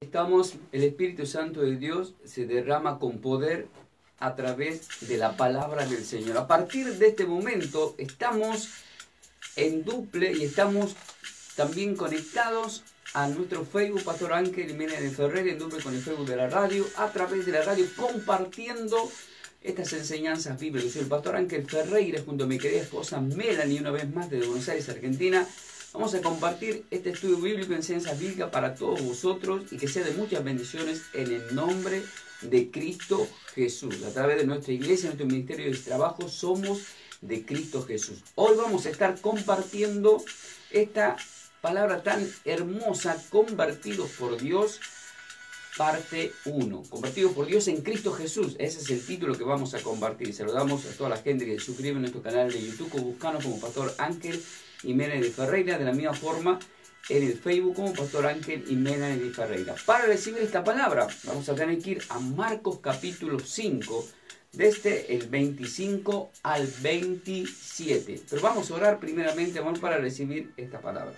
El Espíritu Santo de Dios se derrama con poder a través de la palabra del Señor. A partir de este momento estamos en duple y estamos también conectados a nuestro Facebook, Pastor Ángel Jiménez de Ferrer, en duple con el Facebook de la radio, a través de la radio, compartiendo estas enseñanzas bíblicas. Soy el Pastor Ángel Ferreira, junto a mi querida esposa Melanie, una vez más desde Buenos Aires, Argentina. Vamos a compartir este estudio bíblico, enseñanzas bíblicas para todos vosotros y que sea de muchas bendiciones en el nombre de Cristo Jesús. A través de nuestra iglesia, nuestro ministerio de trabajo, somos de Cristo Jesús. Hoy vamos a estar compartiendo esta palabra tan hermosa, convertidos por Dios, parte 1. Convertidos por Dios en Cristo Jesús. Ese es el título que vamos a compartir. Saludamos a toda la gente que se suscribe a nuestro canal de YouTube, buscanos como Pastor Ángel Jiménez de Ferreira, de la misma forma en el Facebook como Pastor Ángel Jiménez de Ferreira. Para recibir esta palabra vamos a tener que ir a Marcos capítulo 5, desde el 25 al 27. Pero vamos a orar primeramente, amor, para recibir esta palabra.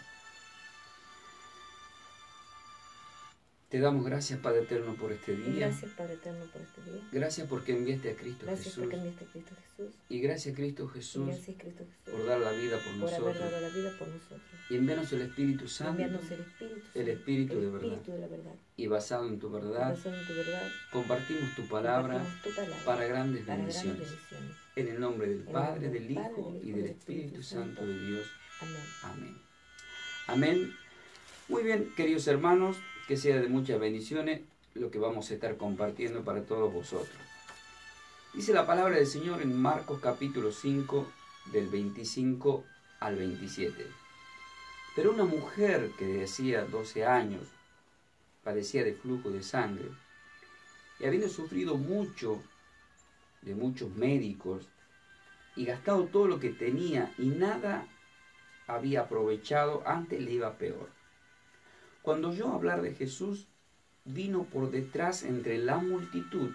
Te damos gracias, Padre Eterno, por este día. Gracias, Padre Eterno, por este día. Gracias porque enviaste a Cristo Gracias Jesús. porque enviaste a Cristo Jesús. Y gracias, Cristo Jesús, Gracias, Cristo Jesús, por dar la vida por por nosotros. haber dado la vida por nosotros. Y envíanos el Espíritu Santo, Envíanos el Espíritu Santo, el Espíritu de verdad. Espíritu de la verdad. Y basado en tu verdad, Basado en tu verdad, compartimos tu palabra compartimos tu palabra para grandes para grandes bendiciones. bendiciones. En el nombre del En el Padre, nombre del del Padre, Hijo del y Hijo del y del Espíritu Espíritu Santo Santo. de Dios. Amén. Amén. Amén. Muy bien, queridos hermanos, que sea de muchas bendiciones lo que vamos a estar compartiendo para todos vosotros. Dice la palabra del Señor en Marcos capítulo 5, del 25 al 27. Pero una mujer que de hacía 12 años padecía de flujo de sangre, y habiendo sufrido mucho de muchos médicos, y gastado todo lo que tenía, y nada había aprovechado, antes le iba peor. Cuando oyó hablar de Jesús, vino por detrás entre la multitud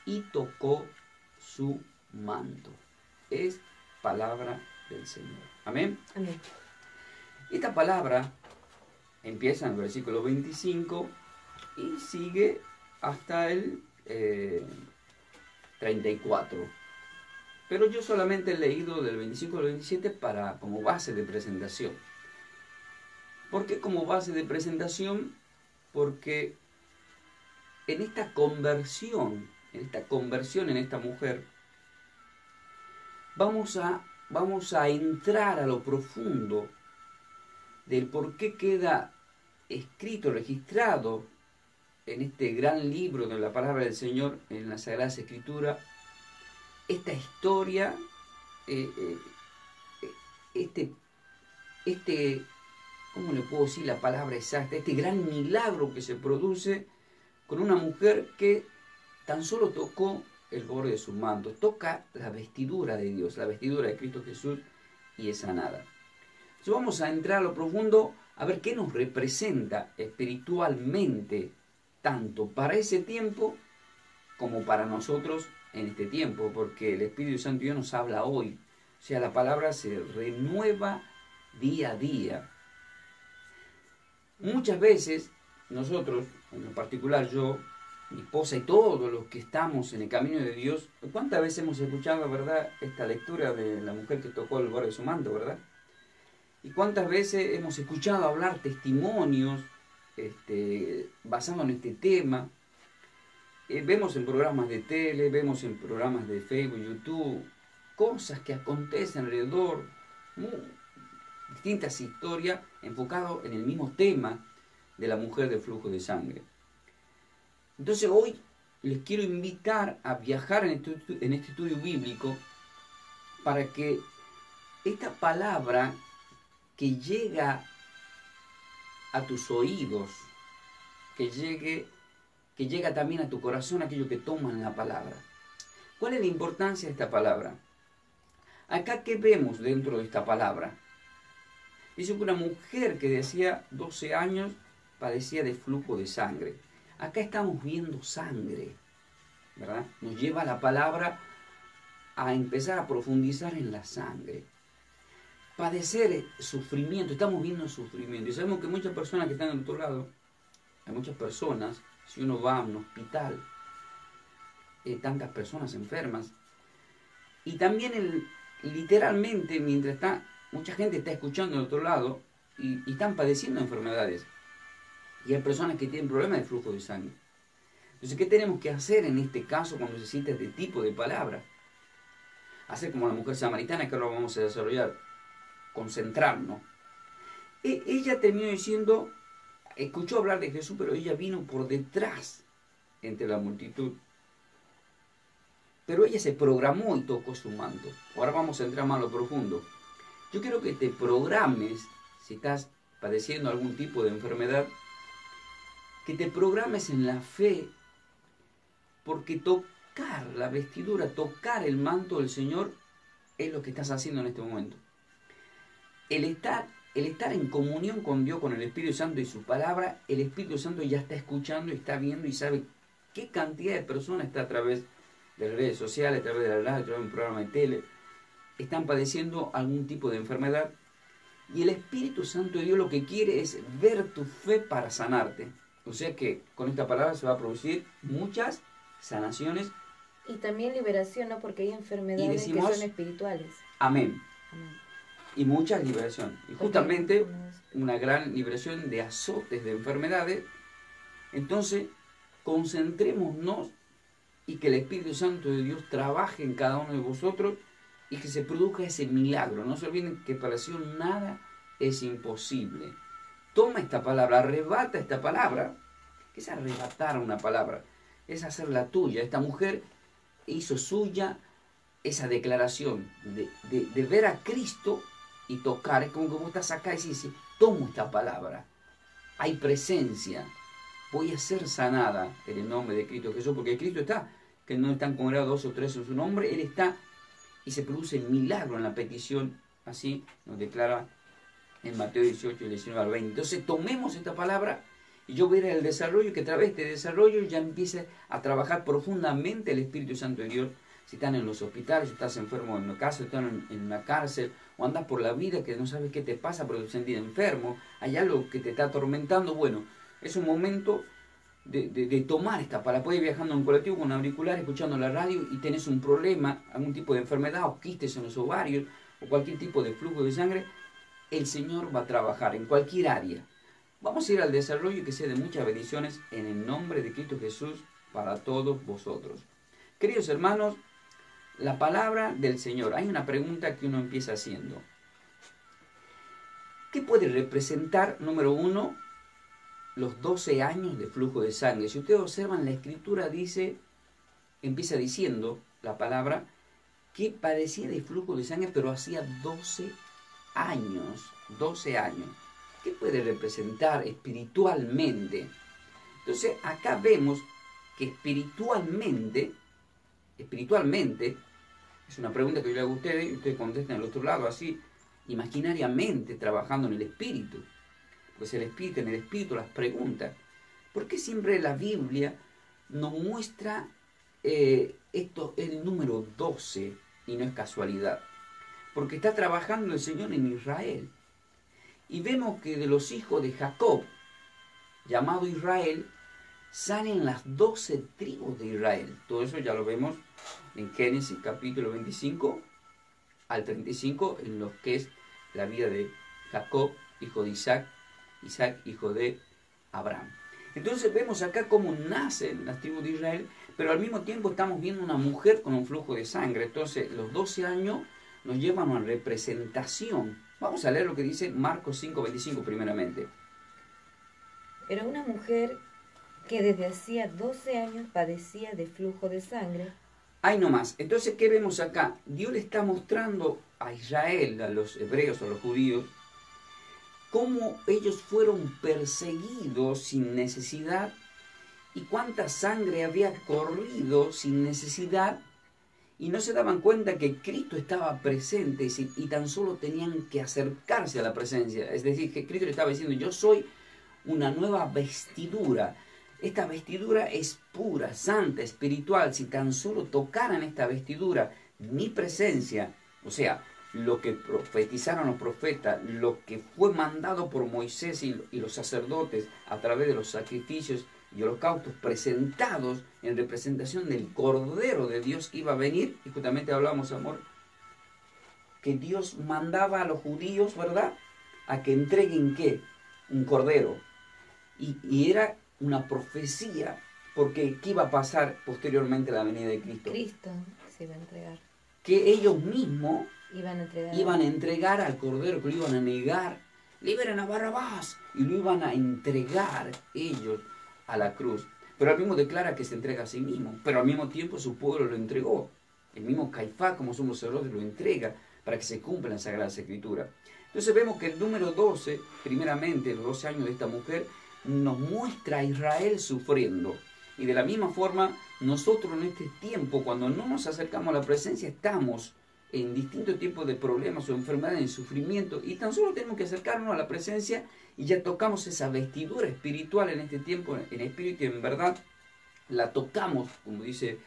y tocó su manto. Es palabra del Señor. Amén. Amén. Esta palabra empieza en el versículo 25 y sigue hasta el 34. Pero yo solamente he leído del 25 al 27 como base de presentación. ¿Por qué como base de presentación? Porque en esta conversión en esta mujer, vamos a entrar a lo profundo del por qué queda escrito, registrado en este gran libro de la palabra del Señor, en la Sagrada Escritura, esta historia, ¿cómo le puedo decir la palabra exacta? Este gran milagro que se produce con una mujer que tan solo tocó el borde de su manto, toca la vestidura de Dios, la vestidura de Cristo Jesús, y es sanada. Entonces vamos a entrar a lo profundo a ver qué nos representa espiritualmente, tanto para ese tiempo como para nosotros en este tiempo, porque el Espíritu Santo Dios nos habla hoy. O sea, la palabra se renueva día a día. Muchas veces nosotros, en lo particular yo, mi esposa y todos los que estamos en el camino de Dios, ¿cuántas veces hemos escuchado, verdad, esta lectura de la mujer que tocó el borde de su manto, verdad? Y cuántas veces hemos escuchado hablar testimonios basados en este tema. Vemos en programas de tele, vemos en programas de Facebook, YouTube, cosas que acontecen alrededor, distintas historias enfocadas en el mismo tema de la mujer de flujo de sangre. Entonces hoy les quiero invitar a viajar en este estudio bíblico para que esta palabra que llega a tus oídos, que llega también a tu corazón, aquellos que toman la palabra. ¿Cuál es la importancia de esta palabra? Acá, ¿qué vemos dentro de esta palabra? Dice que una mujer que de hacía 12 años padecía de flujo de sangre. Acá estamos viendo sangre, ¿verdad? Nos lleva la palabra a empezar a profundizar en la sangre. Padecer sufrimiento, estamos viendo sufrimiento. Y sabemos que muchas personas que están al otro lado Hay muchas personas, si uno va a un hospital, tantas personas enfermas. Y también literalmente, mientras mucha gente está escuchando al otro lado y están padeciendo enfermedades. Y hay personas que tienen problemas de flujo de sangre. Entonces, ¿qué tenemos que hacer en este caso cuando se cita este tipo de palabra? Hacer como la mujer samaritana, que ahora vamos a desarrollar, concentrarnos. Ella terminó diciendo, escuchó hablar de Jesús, pero ella vino por detrás entre la multitud. Pero ella se programó y tocó su manto. Ahora vamos a entrar más a lo profundo. Yo quiero que te programes, si estás padeciendo algún tipo de enfermedad, que te programes en la fe, porque tocar la vestidura, tocar el manto del Señor, es lo que estás haciendo en este momento. El estar en comunión con Dios, con el Espíritu Santo y su palabra, el Espíritu Santo ya está escuchando, está viendo y sabe qué cantidad de personas está a través de las redes sociales, a través de la radio, a través de un programa de tele, están padeciendo algún tipo de enfermedad. Y el Espíritu Santo de Dios lo que quiere es ver tu fe para sanarte. O sea que con esta palabra se va a producir muchas sanaciones. Y también liberación, ¿no? Porque hay enfermedades que son espirituales. Amén. Amén. Y mucha liberación. Y justamente una gran liberación de azotes de enfermedades. Entonces, concentrémonos y que el Espíritu Santo de Dios trabaje en cada uno de vosotros y que se produzca ese milagro. No se olviden que para el Señor nada es imposible. Toma esta palabra, arrebata esta palabra. ¿Qué es arrebatar una palabra? Es hacerla tuya. Esta mujer hizo suya esa declaración de ver a Cristo y tocar. Es como que vos estás acá y dices, tomo esta palabra. Hay presencia. Voy a ser sanada en el nombre de Cristo Jesús, porque Cristo está, que no están congregados 2 o 3 en su nombre, Él está y se produce el milagro en la petición. Así nos declara en Mateo 18, 19 al 20. Entonces tomemos esta palabra y yo veré el desarrollo, que a través de este desarrollo ya empiece a trabajar profundamente el Espíritu Santo de Dios. Si están en los hospitales, si estás enfermo en la casa, están en una cárcel, o andas por la vida que no sabes qué te pasa porque te sentís enfermo, hay algo que te está atormentando, bueno, es un momento de tomar esta palabra. Puedes ir viajando en un colectivo con auricular, escuchando la radio y tenés un problema, algún tipo de enfermedad, o quistes en los ovarios, o cualquier tipo de flujo de sangre, el Señor va a trabajar en cualquier área. Vamos a ir al desarrollo y que sea de muchas bendiciones en el nombre de Cristo Jesús para todos vosotros. Queridos hermanos, la palabra del Señor. Hay una pregunta que uno empieza haciendo. ¿Qué puede representar, número 1, los 12 años de flujo de sangre? Si ustedes observan, la Escritura empieza diciendo la palabra que padecía de flujo de sangre, pero hacía 12 años. 12 años. ¿Qué puede representar espiritualmente? Entonces, acá vemos que espiritualmente, es una pregunta que yo le hago a ustedes y ustedes contestan al otro lado, así, imaginariamente, trabajando en el espíritu. Pues en el espíritu las preguntas. ¿Por qué siempre la Biblia nos muestra el número 12 y no es casualidad? Porque está trabajando el Señor en Israel. Y vemos que de los hijos de Jacob, llamado Israel, salen las 12 tribus de Israel. Todo eso ya lo vemos en Génesis capítulo 25 al 35, en lo que es la vida de Jacob, hijo de Isaac, hijo de Abraham. Entonces vemos acá cómo nacen las tribus de Israel, pero al mismo tiempo estamos viendo una mujer con un flujo de sangre. Entonces los 12 años nos llevan a una representación. Vamos a leer lo que dice Marcos 5:25 primeramente. Era una mujer que desde hacía 12 años padecía de flujo de sangre. Ahí nomás. Entonces, ¿qué vemos acá? Dios le está mostrando a Israel, a los hebreos, a los judíos, cómo ellos fueron perseguidos sin necesidad y cuánta sangre había corrido sin necesidad, y no se daban cuenta que Cristo estaba presente y tan solo tenían que acercarse a la presencia. Es decir, que Cristo le estaba diciendo, yo soy una nueva vestidura. Esta vestidura es pura, santa, espiritual. Si tan solo tocaran esta vestidura, mi presencia, o sea, lo que profetizaron los profetas, lo que fue mandado por Moisés y los sacerdotes a través de los sacrificios y holocaustos presentados en representación del Cordero de Dios que iba a venir, y justamente hablamos, amor, que Dios mandaba a los judíos, ¿verdad?, a que entreguen, ¿qué? Un cordero. Y era una profecía, porque ¿qué iba a pasar posteriormente a la venida de Cristo? Cristo se iba a entregar. Que ellos mismos iban a entregar al cordero, que lo iban a negar. Liberen a Barrabás. Y lo iban a entregar ellos a la cruz. Pero al mismo declara que se entrega a sí mismo. Pero al mismo tiempo su pueblo lo entregó. El mismo Caifás, como somos sacerdotes, lo entrega para que se cumpla la Sagrada Escritura. Entonces vemos que el número 12, primeramente, los 12 años de esta mujer, nos muestra a Israel sufriendo. Y de la misma forma, nosotros en este tiempo, cuando no nos acercamos a la presencia, estamos en distintos tipos de problemas o enfermedades, en sufrimiento, y tan solo tenemos que acercarnos a la presencia y ya tocamos esa vestidura espiritual en este tiempo, en espíritu, y en verdad la tocamos, como dice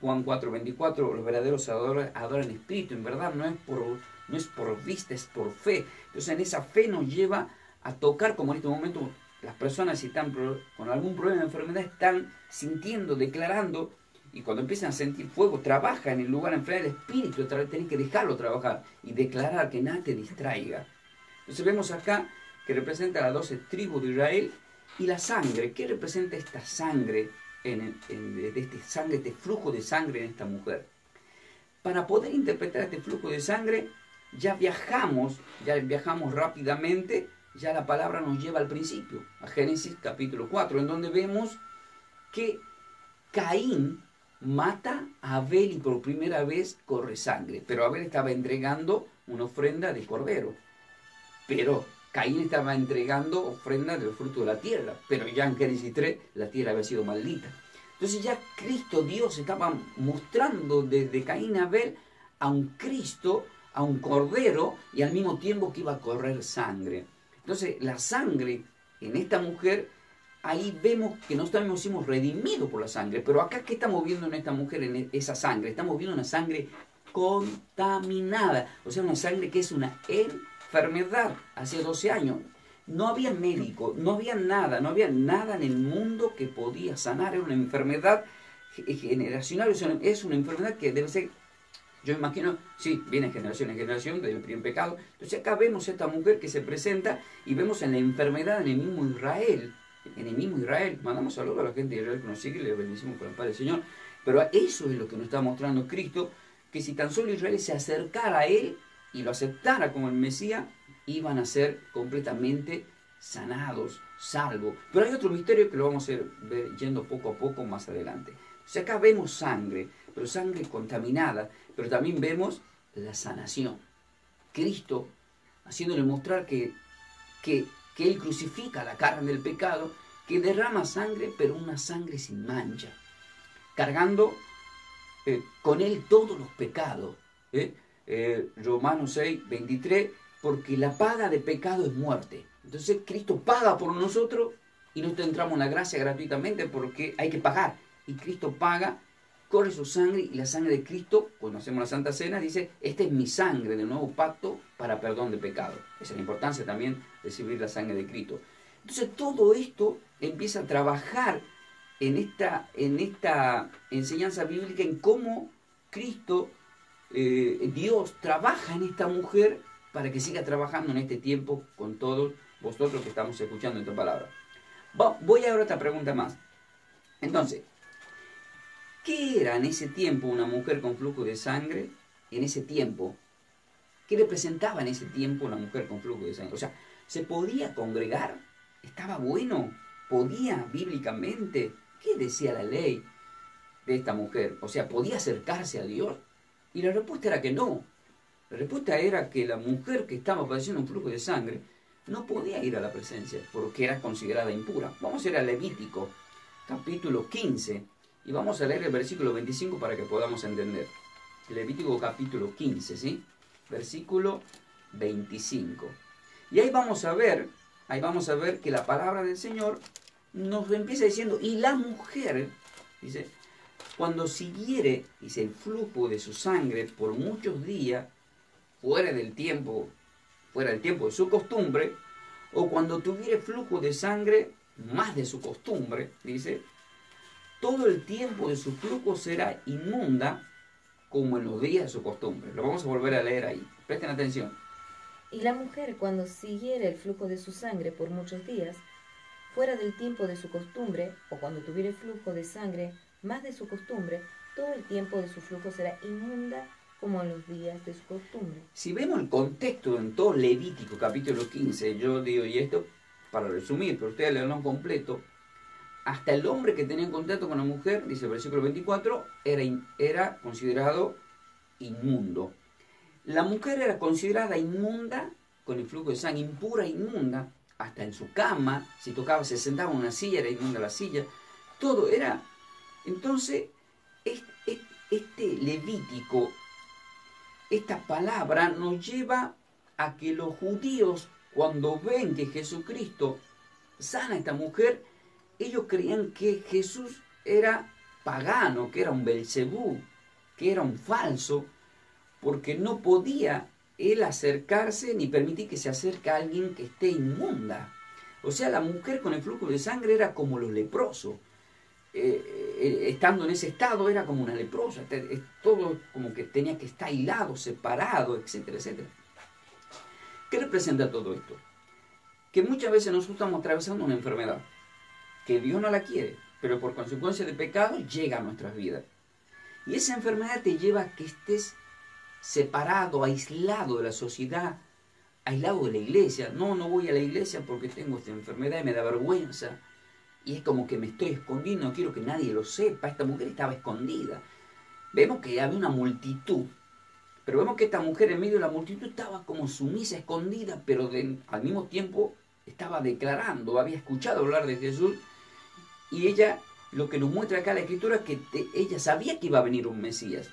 Juan 4:24, los verdaderos adoran en espíritu, en verdad, no es por vista, es por fe. Entonces en esa fe nos lleva a tocar, como en este momento las personas, si están con algún problema de enfermedad, están sintiendo, declarando, y cuando empiezan a sentir fuego, trabaja en el lugar enfermo del espíritu, tenés que dejarlo trabajar y declarar, que nada te distraiga. Entonces vemos acá que representa las 12 tribus de Israel y la sangre. ¿Qué representa esta sangre, este flujo de sangre en esta mujer? Para poder interpretar este flujo de sangre, ya viajamos rápidamente. Ya la palabra nos lleva al principio, a Génesis capítulo 4, en donde vemos que Caín mata a Abel y por primera vez corre sangre. Pero Abel estaba entregando una ofrenda de cordero. Pero Caín estaba entregando ofrenda del fruto de la tierra. Pero ya en Génesis 3 la tierra había sido maldita. Entonces ya Cristo Dios estaba mostrando desde Caín a Abel a un Cristo, a un cordero, y al mismo tiempo que iba a correr sangre. Entonces, la sangre en esta mujer, ahí vemos que nosotros nos hemos redimido por la sangre. Pero acá, ¿qué estamos viendo en esta mujer, en esa sangre? Estamos viendo una sangre contaminada. O sea, una sangre que es una enfermedad. Hace 12 años no había médico, no había nada en el mundo que podía sanar. Era una enfermedad generacional, es una enfermedad que debe ser... Yo imagino, sí, viene generación en generación del primer pecado. Entonces acá vemos a esta mujer que se presenta y vemos en la enfermedad en el mismo Israel. Mandamos saludos a la gente de Israel que nos sigue y le bendecimos por la paz del Señor. Pero eso es lo que nos está mostrando Cristo, que si tan solo Israel se acercara a Él y lo aceptara como el Mesías, iban a ser completamente sanados, salvos. Pero hay otro misterio que lo vamos a ver yendo poco a poco más adelante. Entonces acá vemos sangre, pero sangre contaminada, pero también vemos la sanación. Cristo haciéndole mostrar que Él crucifica la carne del pecado, que derrama sangre, pero una sangre sin mancha, cargando con Él todos los pecados. Romanos 6:23, porque la paga de pecado es muerte. Entonces Cristo paga por nosotros y nosotros entramos en la gracia gratuitamente porque hay que pagar. Y Cristo paga, corre su sangre, y la sangre de Cristo, cuando hacemos la Santa Cena, dice, esta es mi sangre del nuevo pacto para perdón de pecado. Esa es la importancia también de recibir la sangre de Cristo. Entonces todo esto empieza a trabajar en esta enseñanza bíblica, en cómo Cristo, Dios, trabaja en esta mujer para que siga trabajando en este tiempo con todos vosotros que estamos escuchando esta palabra. Voy ahora a otra pregunta más. Entonces, ¿qué era en ese tiempo una mujer con flujo de sangre? En ese tiempo, ¿qué representaba en ese tiempo una mujer con flujo de sangre? O sea, ¿se podía congregar? ¿Estaba bueno? ¿Podía bíblicamente? ¿Qué decía la ley de esta mujer? O sea, ¿podía acercarse a Dios? Y la respuesta era que no. La respuesta era que la mujer que estaba padeciendo un flujo de sangre no podía ir a la presencia porque era considerada impura. Vamos a ir a Levítico, capítulo 15, y vamos a leer el versículo 25 para que podamos entender. Levítico capítulo 15, ¿sí? Versículo 25. Y ahí vamos a ver que la palabra del Señor nos empieza diciendo, y la mujer, dice, cuando siguiere, dice, el flujo de su sangre por muchos días, fuera del tiempo de su costumbre, o cuando tuviere flujo de sangre más de su costumbre, dice, todo el tiempo de su flujo será inmunda como en los días de su costumbre. Lo vamos a volver a leer ahí. Presten atención. Y la mujer, cuando siguiere el flujo de su sangre por muchos días, fuera del tiempo de su costumbre, o cuando tuviere flujo de sangre más de su costumbre, todo el tiempo de su flujo será inmunda como en los días de su costumbre. Si vemos el contexto en todo Levítico, capítulo 15, yo digo, y esto para resumir, pero ustedes leerlo completo, hasta el hombre que tenía contacto con la mujer, dice el versículo 24, era considerado inmundo. La mujer era considerada inmunda con el flujo de sangre, impura, inmunda, hasta en su cama, si tocaba, se sentaba en una silla, era inmunda la silla, todo era. Entonces, este Levítico, esta palabra nos lleva a que los judíos, cuando ven que Jesucristo sana a esta mujer, ellos creían que Jesús era pagano, que era un Belcebú, que era un falso, porque no podía él acercarse ni permitir que se acerque a alguien que esté inmunda. O sea, la mujer con el flujo de sangre era como los leprosos. Estando en ese estado era como una leprosa, todo como que tenía que estar aislado, separado, etcétera, etcétera. ¿Qué representa todo esto? Que muchas veces nosotros estamos atravesando una enfermedad, que Dios no la quiere, pero por consecuencia de pecado llega a nuestras vidas. Y esa enfermedad te lleva a que estés separado, aislado de la sociedad, aislado de la iglesia. No voy a la iglesia porque tengo esta enfermedad y me da vergüenza. Y es como que me estoy escondiendo, no quiero que nadie lo sepa. Esta mujer estaba escondida. Vemos que había una multitud, pero vemos que esta mujer en medio de la multitud estaba como sumisa, escondida, pero al mismo tiempo estaba declarando, había escuchado hablar de Jesús. Y ella, lo que nos muestra acá la Escritura es que ella sabía que iba a venir un Mesías.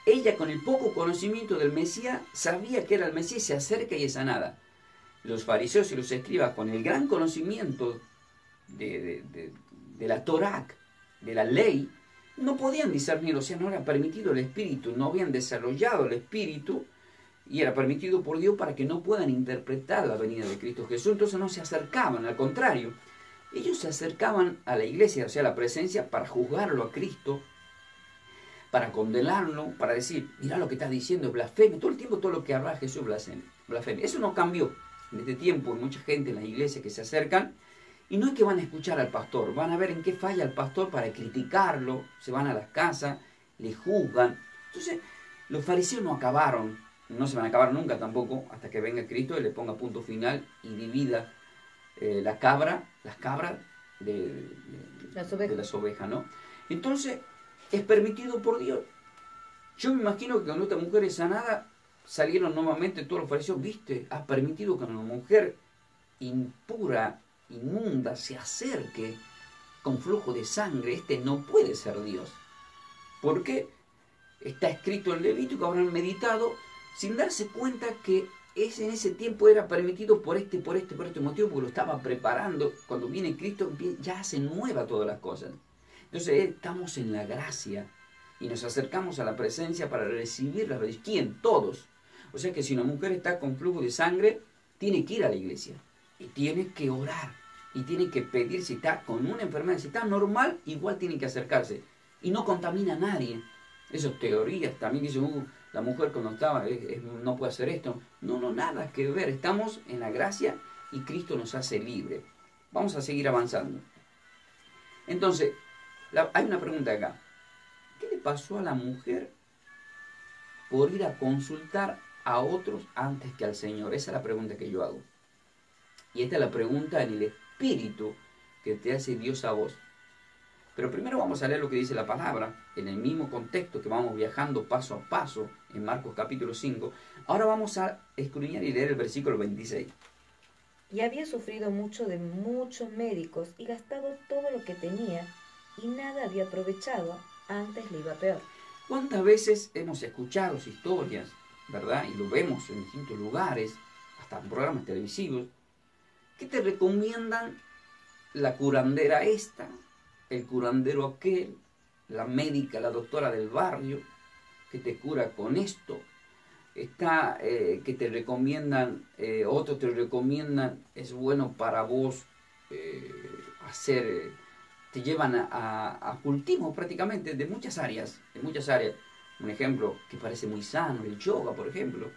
Ella, con el poco conocimiento del Mesías, sabía que era el Mesías, se acerca y es sanada. Los fariseos y los escribas, con el gran conocimiento de la Torá, de la ley, no podían discernir, o sea, no era permitido el Espíritu, no habían desarrollado el Espíritu, y era permitido por Dios para que no puedan interpretar la venida de Cristo Jesús. Entonces no se acercaban, al contrario, ellos se acercaban a la iglesia, o sea, a la presencia, para juzgarlo a Cristo, para condenarlo, para decir, mira lo que estás diciendo, es blasfemia. Todo el tiempo todo lo que habla Jesús es blasfemia. Eso no cambió. En este tiempo hay mucha gente en la iglesia que se acercan y no es que van a escuchar al pastor, van a ver en qué falla el pastor para criticarlo, se van a las casas, le juzgan. Entonces, los fariseos no acabaron, no se van a acabar nunca tampoco, hasta que venga Cristo y le ponga punto final y divida las cabras de las ovejas, ¿no? Entonces, es permitido por Dios. Yo me imagino que cuando esta mujer es sanada, salieron nuevamente todos los fariseos, viste, has permitido que una mujer impura, inmunda, se acerque con flujo de sangre. Este no puede ser Dios. Porque está escrito en Levítico, habrán meditado, sin darse cuenta que en ese tiempo era permitido por este motivo, porque lo estaba preparando. Cuando viene Cristo, ya se nueva todas las cosas. Entonces estamos en la gracia y nos acercamos a la presencia para recibir la bendición. ¿Quién? Todos. O sea que si una mujer está con flujo de sangre, tiene que ir a la iglesia y tiene que orar y tiene que pedir. Si está con una enfermedad, si está normal, igual tiene que acercarse y no contamina a nadie. Esas teorías también dicen, la mujer cuando estaba no puede hacer esto. No, nada que ver. Estamos en la gracia y Cristo nos hace libre. Vamos a seguir avanzando. Entonces, hay una pregunta acá. ¿Qué le pasó a la mujer por ir a consultar a otros antes que al Señor? Esa es la pregunta que yo hago. Y esta es la pregunta en el espíritu que te hace Dios a vos. Pero primero vamos a leer lo que dice la palabra, en el mismo contexto que vamos viajando paso a paso en Marcos capítulo 5. Ahora vamos a escudriñar y leer el versículo 26. Y había sufrido mucho de muchos médicos y gastado todo lo que tenía, y nada había aprovechado, antes le iba peor. ¿Cuántas veces hemos escuchado historias, verdad? Y lo vemos en distintos lugares, hasta en programas televisivos, que te recomiendan la curandera esta, el curandero aquel, la médica, la doctora del barrio, que te cura con esto. Está que te recomiendan, otros te recomiendan, es bueno para vos hacer, te llevan a cultivos prácticamente de muchas áreas, Un ejemplo que parece muy sano, el yoga, por ejemplo,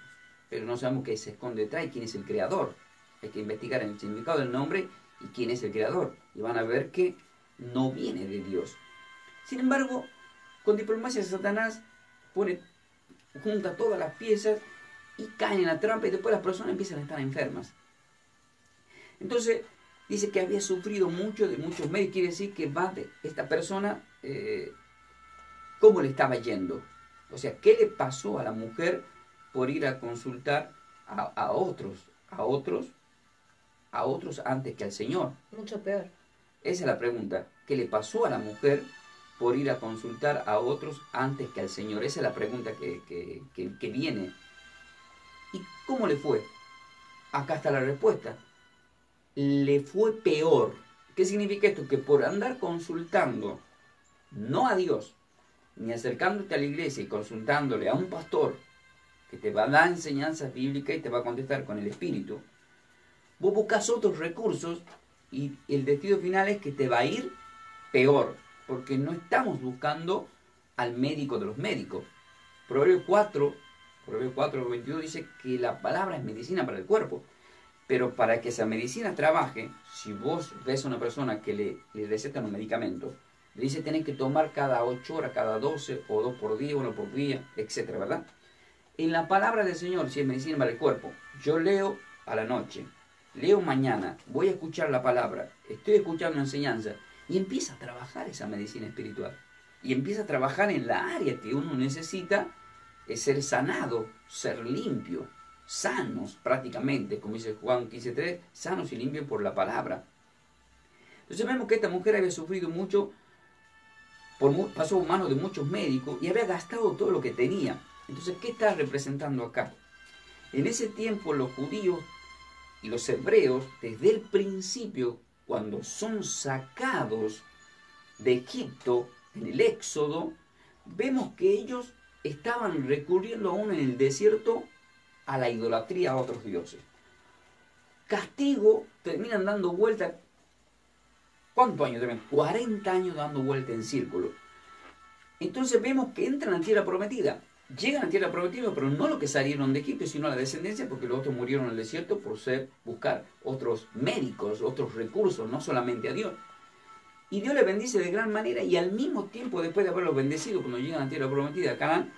pero no sabemos qué se esconde detrás y quién es el creador. Hay que investigar el significado del nombre y quién es el creador. Y van a ver que no viene de Dios. Sin embargo, con diplomacia Satanás junta todas las piezas y caen en la trampa y después las personas empiezan a estar enfermas. Entonces, dice que había sufrido mucho de muchos médicos. Quiere decir que esta persona, ¿cómo le estaba yendo? O sea, ¿qué le pasó a la mujer por ir a consultar a otros antes que al Señor? Mucho peor. Esa es la pregunta. ¿Qué le pasó a la mujer por ir a consultar a otros antes que al Señor? Esa es la pregunta que viene. ¿Y cómo le fue? Acá está la respuesta. Le fue peor. ¿Qué significa esto? Que por andar consultando, no a Dios, ni acercándote a la iglesia y consultándole a un pastor que te va a dar enseñanzas bíblicas y te va a contestar con el Espíritu, vos buscas otros recursos y el destino final es que te va a ir peor, porque no estamos buscando al médico de los médicos. Proverbios 4:22 dice que la palabra es medicina para el cuerpo, pero para que esa medicina trabaje, si vos ves a una persona que le recetan un medicamento, le dice tenés que tomar cada 8 horas, cada 12, o 2 por día, 1 por día, etcétera, ¿verdad? En la palabra del Señor, si es medicina para el cuerpo, yo leo a la noche, leo mañana, voy a escuchar la palabra, estoy escuchando una enseñanza, y empieza a trabajar esa medicina espiritual. Y empieza a trabajar en la área que uno necesita, ser sanado, ser limpio, sanos prácticamente, como dice Juan 15:3, sanos y limpios por la palabra. Entonces vemos que esta mujer había sufrido mucho, pasó en manos de muchos médicos y había gastado todo lo que tenía. Entonces, ¿qué está representando acá? En ese tiempo los judíos y los hebreos, desde el principio, cuando son sacados de Egipto, en el Éxodo, vemos que ellos estaban recurriendo aún en el desierto a la idolatría a otros dioses. Castigo, terminan dando vuelta. ¿Cuántos años terminan? 40 años dando vuelta en círculo. Entonces vemos que entran a la tierra prometida. Llegan a la tierra prometida, pero no los que salieron de Egipto, sino la descendencia, porque los otros murieron en el desierto por buscar otros médicos, otros recursos, no solamente a Dios. Y Dios les bendice de gran manera, y al mismo tiempo, después de haberlos bendecido, cuando llegan a la tierra prometida, a Canaán,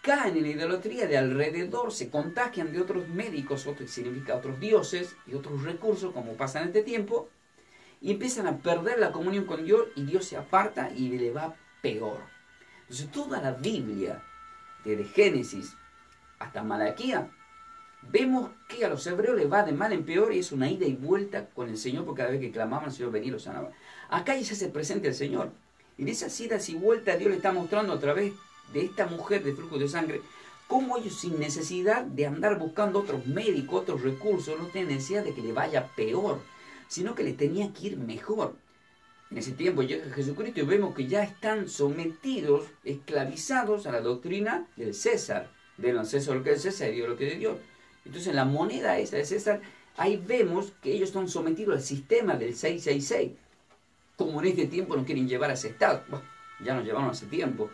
caen en la idolatría de alrededor, se contagian de otros médicos, significa otros dioses y otros recursos, como pasa en este tiempo, y empiezan a perder la comunión con Dios, y Dios se aparta y le va peor. Entonces toda la Biblia, desde Génesis hasta Malaquía, vemos que a los hebreos les va de mal en peor, y es una ida y vuelta con el Señor, porque cada vez que clamaban el Señor venía y los sanaba. Acá ya se hace presente el Señor, y en esas idas y vueltas Dios le está mostrando a través de esta mujer de flujo de sangre cómo ellos, sin necesidad de andar buscando otros médicos, otros recursos, no tienen necesidad de que le vaya peor, sino que le tenía que ir mejor. En ese tiempo llega Jesucristo y vemos que ya están sometidos, esclavizados a la doctrina del César. De César lo que es César y Dios lo que es de Dios. Entonces en la moneda esa de César, ahí vemos que ellos están sometidos al sistema del 666. Como en este tiempo nos quieren llevar a ese estado. Bueno, ya nos llevaron hace tiempo,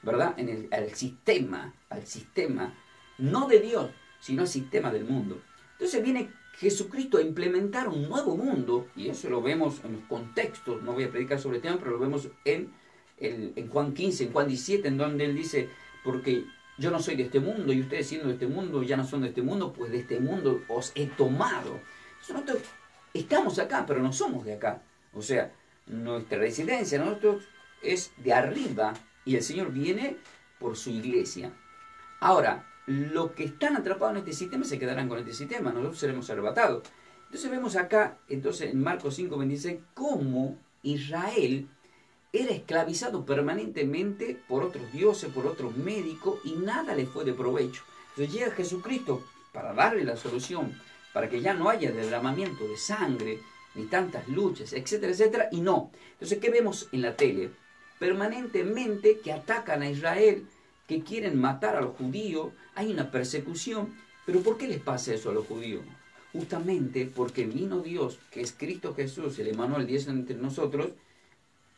¿verdad? Al sistema, no de Dios, sino al sistema del mundo. Entonces viene Jesucristo a implementar un nuevo mundo, y eso lo vemos en los contextos, no voy a predicar sobre el tema, pero lo vemos en Juan 15, en Juan 17, en donde Él dice, porque yo no soy de este mundo, y ustedes siendo de este mundo ya no son de este mundo, pues de este mundo os he tomado. Nosotros estamos acá, pero no somos de acá. O sea, nuestra residencia, nosotros es de arriba, y el Señor viene por su iglesia. Ahora, los que están atrapados en este sistema se quedarán con este sistema, nosotros seremos arrebatados. Entonces vemos acá, en Marcos 5:26, cómo Israel era esclavizado permanentemente por otros dioses, por otros médicos, y nada le fue de provecho. Entonces llega Jesucristo para darle la solución, para que ya no haya derramamiento de sangre, ni tantas luchas, etcétera, etcétera, y no. Entonces, ¿qué vemos en la tele? permanentemente que atacan a Israel, que quieren matar a los judíos, hay una persecución. ¿Pero por qué les pasa eso a los judíos? Justamente porque vino Dios, que es Cristo Jesús, el Emmanuel, Dios entre nosotros.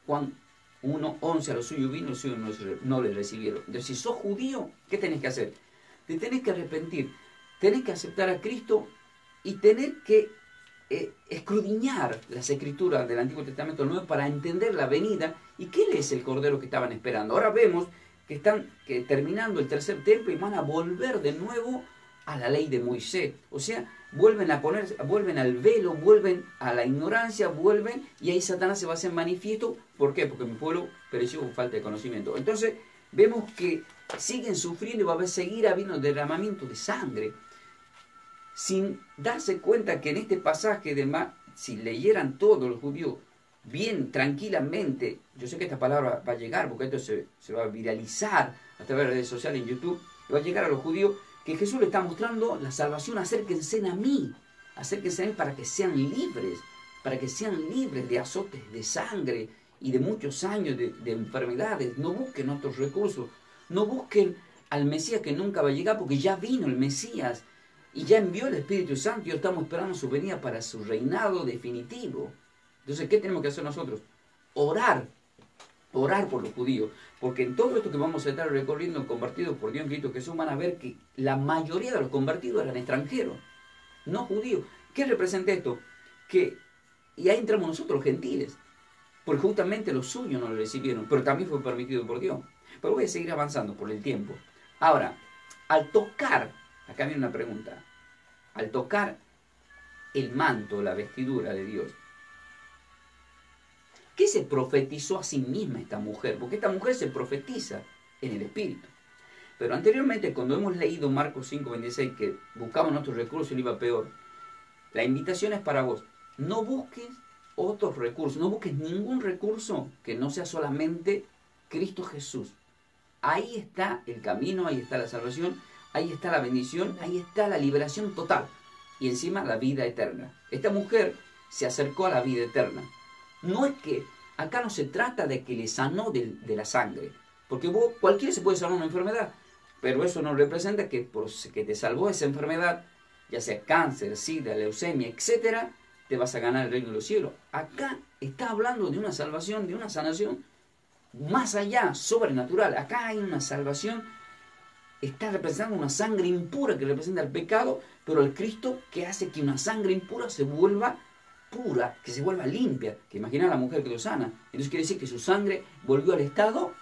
Juan 1:11, a los suyos vino, los suyos no le recibieron. Entonces, si sos judío, ¿qué tenés que hacer? Te tenés que arrepentir, tenés que aceptar a Cristo y tenés que escudriñar las escrituras del Antiguo Testamento Nuevo para entender la venida y qué es el Cordero que estaban esperando. Ahora vemos que están terminando el tercer templo y van a volver de nuevo a la ley de Moisés. O sea, vuelven al velo, vuelven a la ignorancia, vuelven, y ahí Satanás se va a hacer manifiesto. ¿Por qué? Porque mi pueblo pereció por falta de conocimiento. Entonces, vemos que siguen sufriendo y va a seguir habiendo derramamiento de sangre, sin darse cuenta que en este pasaje, si leyeran todos los judíos bien, tranquilamente, yo sé que esta palabra va a llegar, porque esto se va a viralizar a través de redes sociales, en YouTube, y va a llegar a los judíos, que Jesús le está mostrando la salvación. Acérquense a mí para que sean libres, de azotes de sangre y de muchos años de enfermedades. No busquen otros recursos, no busquen al Mesías que nunca va a llegar, porque ya vino el Mesías y ya envió el Espíritu Santo y estamos esperando su venida para su reinado definitivo. Entonces, ¿qué tenemos que hacer nosotros? Orar por los judíos, porque en todo esto que vamos a estar recorriendo, convertidos por Dios en Cristo Jesús, van a ver que la mayoría de los convertidos eran extranjeros, no judíos. ¿Qué representa esto? Y ahí entramos nosotros, los gentiles, porque justamente los suyos no lo recibieron, pero también fue permitido por Dios. Pero voy a seguir avanzando por el tiempo. Ahora, al tocar, acá viene una pregunta, al tocar el manto, la vestidura de Dios, ¿qué se profetizó a sí misma esta mujer? Porque esta mujer se profetiza en el Espíritu. Pero anteriormente, cuando hemos leído Marcos 5:26, que buscamos nuestros recursos y le iba peor, la invitación es para vos. No busques otros recursos, no busques ningún recurso que no sea solamente Cristo Jesús. Ahí está el camino, ahí está la salvación, ahí está la bendición, ahí está la liberación total. Y encima la vida eterna. Esta mujer se acercó a la vida eterna. No es que, acá no se trata de que le sanó de la sangre, porque cualquiera se puede sanar una enfermedad, pero eso no representa que que te salvó esa enfermedad, ya sea cáncer, sida, leucemia, etc., te vas a ganar el reino de los cielos. Acá está hablando de una salvación, de una sanación más allá, sobrenatural. Acá hay una salvación, está representando una sangre impura que representa el pecado, pero el Cristo que hace que una sangre impura se vuelva pura, que se vuelva limpia. Que imagina a la mujer que lo sana. Entonces quiere decir que su sangre volvió al estado.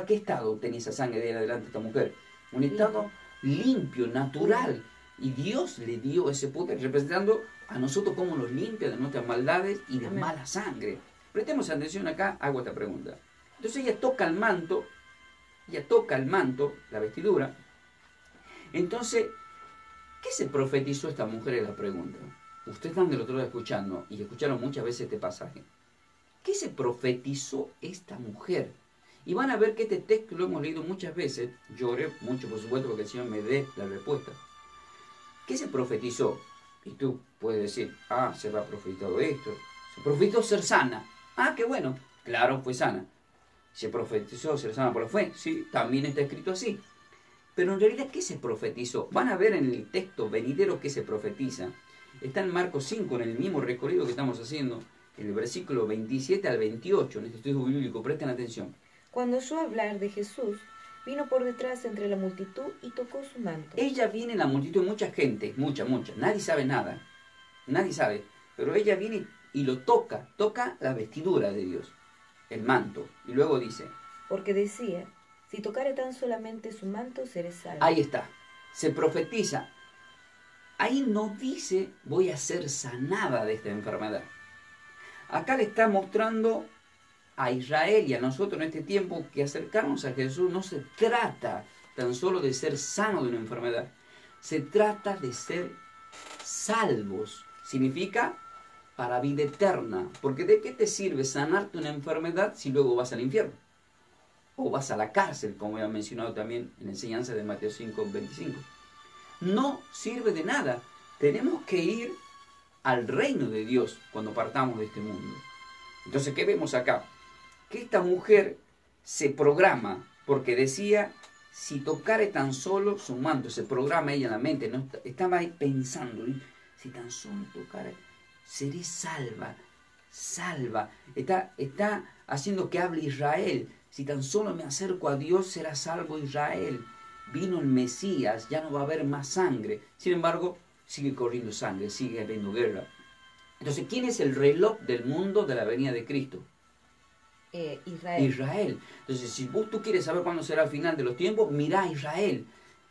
¿Qué estado tenía esa sangre de adelante esta mujer? Un estado limpio, natural. Y Dios le dio ese poder, representando a nosotros como nos limpia de nuestras maldades y de mala sangre. Prestemos atención acá, hago esta pregunta. Entonces ella toca el manto, la vestidura. Entonces, ¿qué se profetizó esta mujer? Es la pregunta. Ustedes están del otro lado escuchando y escucharon muchas veces este pasaje. ¿Qué se profetizó esta mujer? Y van a ver que este texto lo hemos leído muchas veces. Yo oré mucho, por supuesto, porque el Señor me dé la respuesta. ¿Qué se profetizó? Y tú puedes decir, se va profetizado esto. Se profetizó ser sana. Qué bueno. Claro, fue sana. Se profetizó ser sana por la fe. Sí, también está escrito así. Pero en realidad, ¿qué se profetizó? Van a ver en el texto venidero qué se profetiza. Está en Marcos 5, en el mismo recorrido que estamos haciendo, en el versículo 27 al 28, en este estudio bíblico. Presten atención. Cuando oyó hablar de Jesús, vino por detrás entre la multitud y tocó su manto. Ella viene en la multitud, mucha gente, mucha. Nadie sabe nada. Nadie sabe. Pero ella viene y lo toca la vestidura de Dios, el manto. Y luego dice, porque decía, si tocare tan solamente su manto, seré salvo. Ahí está, se profetiza. Ahí no dice, voy a ser sanada de esta enfermedad. Acá le está mostrando a Israel y a nosotros en este tiempo que acercarnos a Jesús no se trata tan solo de ser sano de una enfermedad. Se trata de ser salvos. Significa para vida eterna. Porque ¿de qué te sirve sanarte una enfermedad si luego vas al infierno? O vas a la cárcel, como he mencionado también en la enseñanza de Mateo 5:25. No sirve de nada. Tenemos que ir al reino de Dios cuando partamos de este mundo. Entonces, ¿qué vemos acá? que esta mujer se programa, porque decía, si tocare tan solo su manto, se programa ella en la mente, ¿no? Estaba ahí pensando, si tan solo tocare, seré salva, salva. Está haciendo que hable Israel. Si tan solo me acerco a Dios, será salvo Israel. Vino el Mesías, ya no va a haber más sangre. Sin embargo, sigue corriendo sangre, sigue habiendo guerra. Entonces, ¿quién es el reloj del mundo de la venida de Cristo? Israel. Israel. Entonces, si tú quieres saber cuándo será el final de los tiempos, mira a Israel.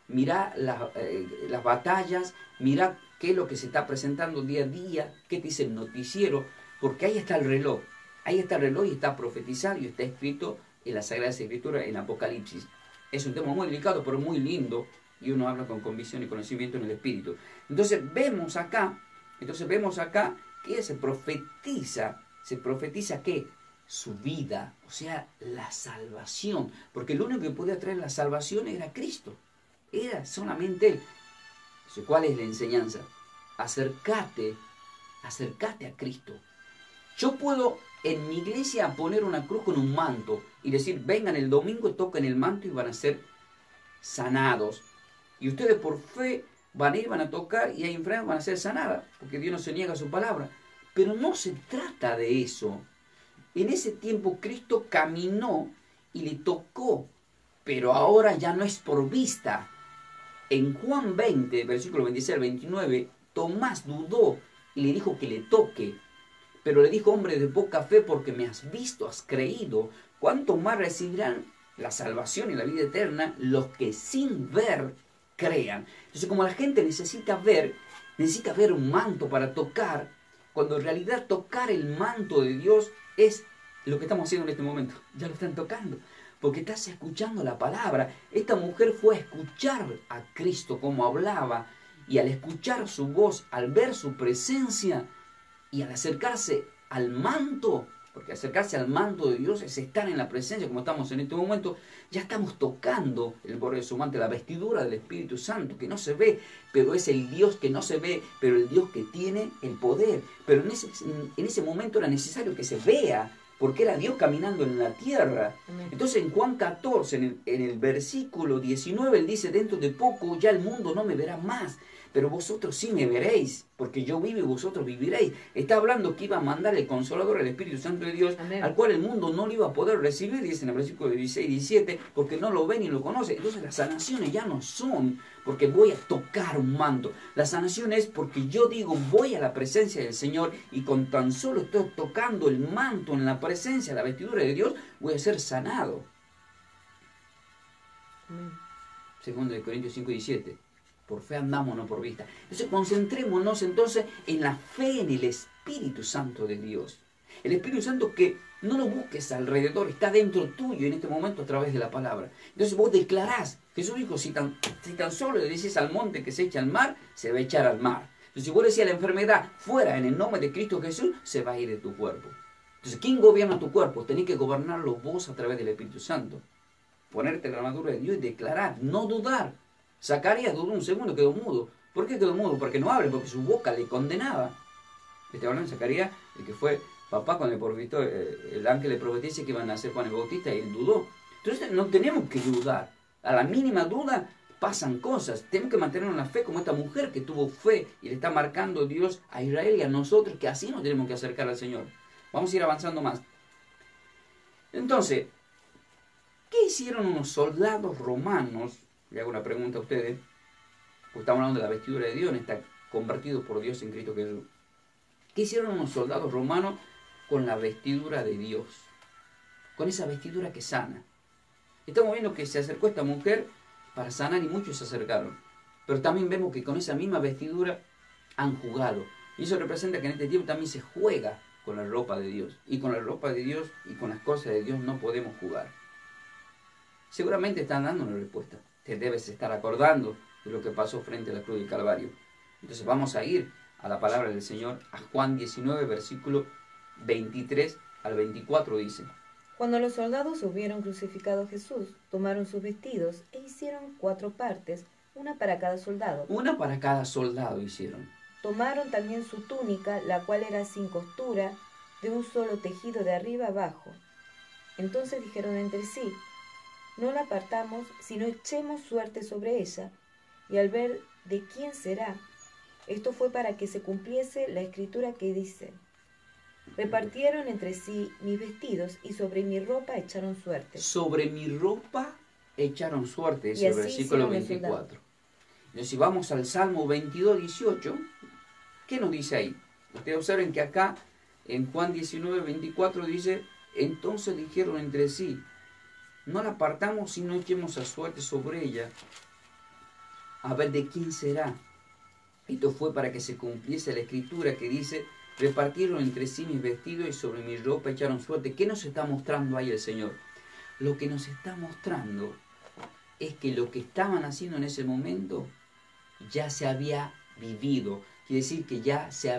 Mira las batallas, mira qué es lo que se está presentando día a día, qué te dice el noticiero, porque ahí está el reloj. Ahí está el reloj y está profetizado y está escrito en la Sagrada Escritura, en Apocalipsis. Es un tema muy delicado, pero muy lindo, y uno habla con convicción y conocimiento en el Espíritu. Entonces vemos acá que se profetiza ¿qué? Su vida, o sea, la salvación, porque el único que podía traer la salvación era Cristo, era solamente Él. Entonces, ¿cuál es la enseñanza? Acércate a Cristo. Yo puedo en mi iglesia poner una cruz con un manto y decir, vengan el domingo, toquen el manto y van a ser sanados. Y ustedes por fe van a ir, van a tocar y ahí enfrente van a ser sanadas, porque Dios no se niega a su palabra. Pero no se trata de eso. En ese tiempo Cristo caminó y le tocó, pero ahora ya no es por vista. En Juan 20, versículo 26 al 29, Tomás dudó y le dijo que le toque. Pero le dijo, hombre de poca fe, porque me has visto, has creído. ¿Cuánto más recibirán la salvación y la vida eterna los que sin ver crean? Entonces, como la gente necesita ver un manto para tocar, cuando en realidad tocar el manto de Dios es lo que estamos haciendo en este momento. Ya lo están tocando, porque estás escuchando la palabra. Esta mujer fue a escuchar a Cristo como hablaba, y al escuchar su voz, al ver su presencia, y al acercarse al manto, porque acercarse al manto de Dios es estar en la presencia, como estamos en este momento, ya estamos tocando el borde de su manto, la vestidura del Espíritu Santo, que no se ve, pero es el Dios que no se ve, pero el Dios que tiene el poder. Pero en ese momento era necesario que se vea, porque era Dios caminando en la tierra. Entonces en Juan 14, en el versículo 19, Él dice, dentro de poco ya el mundo no me verá más, pero vosotros sí me veréis, porque yo vivo y vosotros viviréis. Está hablando que iba a mandar el Consolador, el Espíritu Santo de Dios, Amén, al cual el mundo no lo iba a poder recibir, dice en el versículo 16 y 17, porque no lo ven ni lo conocen. Entonces las sanaciones ya no son porque voy a tocar un manto. La sanación es porque yo digo, voy a la presencia del Señor, y con tan solo estoy tocando el manto en la presencia, la vestidura de Dios, voy a ser sanado. Amén. Segundo de Corintios 5 y 17. Por fe andamos, no por vista. Entonces concentrémonos entonces en la fe en el Espíritu Santo de Dios. El Espíritu Santo que no lo busques alrededor, está dentro tuyo en este momento a través de la palabra. Entonces vos declarás, Jesús dijo, si tan solo le dices al monte que se eche al mar, se va a echar al mar. Entonces si vos decís a la enfermedad, fuera en el nombre de Cristo Jesús, se va a ir de tu cuerpo. Entonces, ¿quién gobierna tu cuerpo? Tenés que gobernarlo vos a través del Espíritu Santo. Ponerte la armadura de Dios y declarar, no dudar. Zacarías dudó un segundo, quedó mudo. ¿Por qué quedó mudo? Porque no habla, porque su boca le condenaba. Este hablando de Zacarías, el que fue papá cuando el ángel le profetizó que iban a nacer Juan el Bautista, y él dudó. Entonces no tenemos que dudar. A la mínima duda pasan cosas. Tenemos que mantener una fe como esta mujer que tuvo fe y le está marcando Dios a Israel y a nosotros, que así nos tenemos que acercar al Señor. Vamos a ir avanzando más. Entonces, ¿qué hicieron unos soldados romanos? Le hago una pregunta a ustedes. Porque estamos hablando de la vestidura de Dios, está convertido por Dios en Cristo Jesús. ¿Qué hicieron unos soldados romanos con la vestidura de Dios? Con esa vestidura que sana. Estamos viendo que se acercó esta mujer para sanar y muchos se acercaron. Pero también vemos que con esa misma vestidura han jugado. Y eso representa que en este tiempo también se juega con la ropa de Dios. Y con la ropa de Dios y con las cosas de Dios no podemos jugar. Seguramente están dando una respuesta. Te debes estar acordando de lo que pasó frente a la cruz del Calvario. Entonces vamos a ir a la palabra del Señor, a Juan 19, versículo 23 al 24 dice. Cuando los soldados hubieron crucificado a Jesús, tomaron sus vestidos e hicieron 4 partes, una para cada soldado. Una para cada soldado hicieron. Tomaron también su túnica, la cual era sin costura, de un solo tejido de arriba abajo. Entonces dijeron entre sí, no la apartamos, sino echemos suerte sobre ella, y al ver de quién será. Esto fue para que se cumpliese la escritura que dice, repartieron entre sí mis vestidos, y sobre mi ropa echaron suerte. Sobre mi ropa echaron suerte, es Y el así versículo hicieron los 24. Entonces, si vamos al Salmo 22, 18, ¿qué nos dice ahí? Ustedes observen que acá, en Juan 19, 24, dice, entonces dijeron entre sí, no la apartamos si no echemos a suerte sobre ella, a ver de quién será. Esto fue para que se cumpliese la escritura que dice, repartieron entre sí mis vestidos y sobre mi ropa echaron suerte. ¿Qué nos está mostrando ahí el Señor? Lo que nos está mostrando es que lo que estaban haciendo en ese momento ya se había vivido. Quiere decir que ya se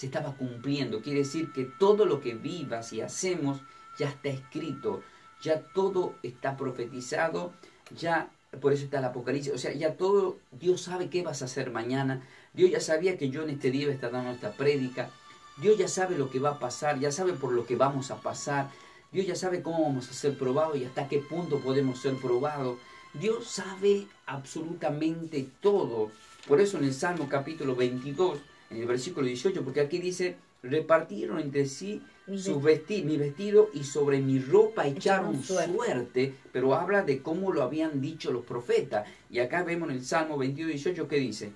estaba cumpliendo. Quiere decir que todo lo que vivas y hacemos ya está escrito. Ya todo está profetizado. Ya, por eso está el Apocalipsis. O sea, ya todo, Dios sabe qué vas a hacer mañana. Dios ya sabía que yo en este día iba a estar dando esta prédica. Dios ya sabe lo que va a pasar. Ya sabe por lo que vamos a pasar. Dios ya sabe cómo vamos a ser probados y hasta qué punto podemos ser probados. Dios sabe absolutamente todo. Por eso en el Salmo capítulo 22, en el versículo 18, porque aquí dice, repartieron entre sí mi vestido y sobre mi ropa echaron suerte, pero habla de cómo lo habían dicho los profetas. Y acá vemos en el Salmo 22, 18, ¿qué dice?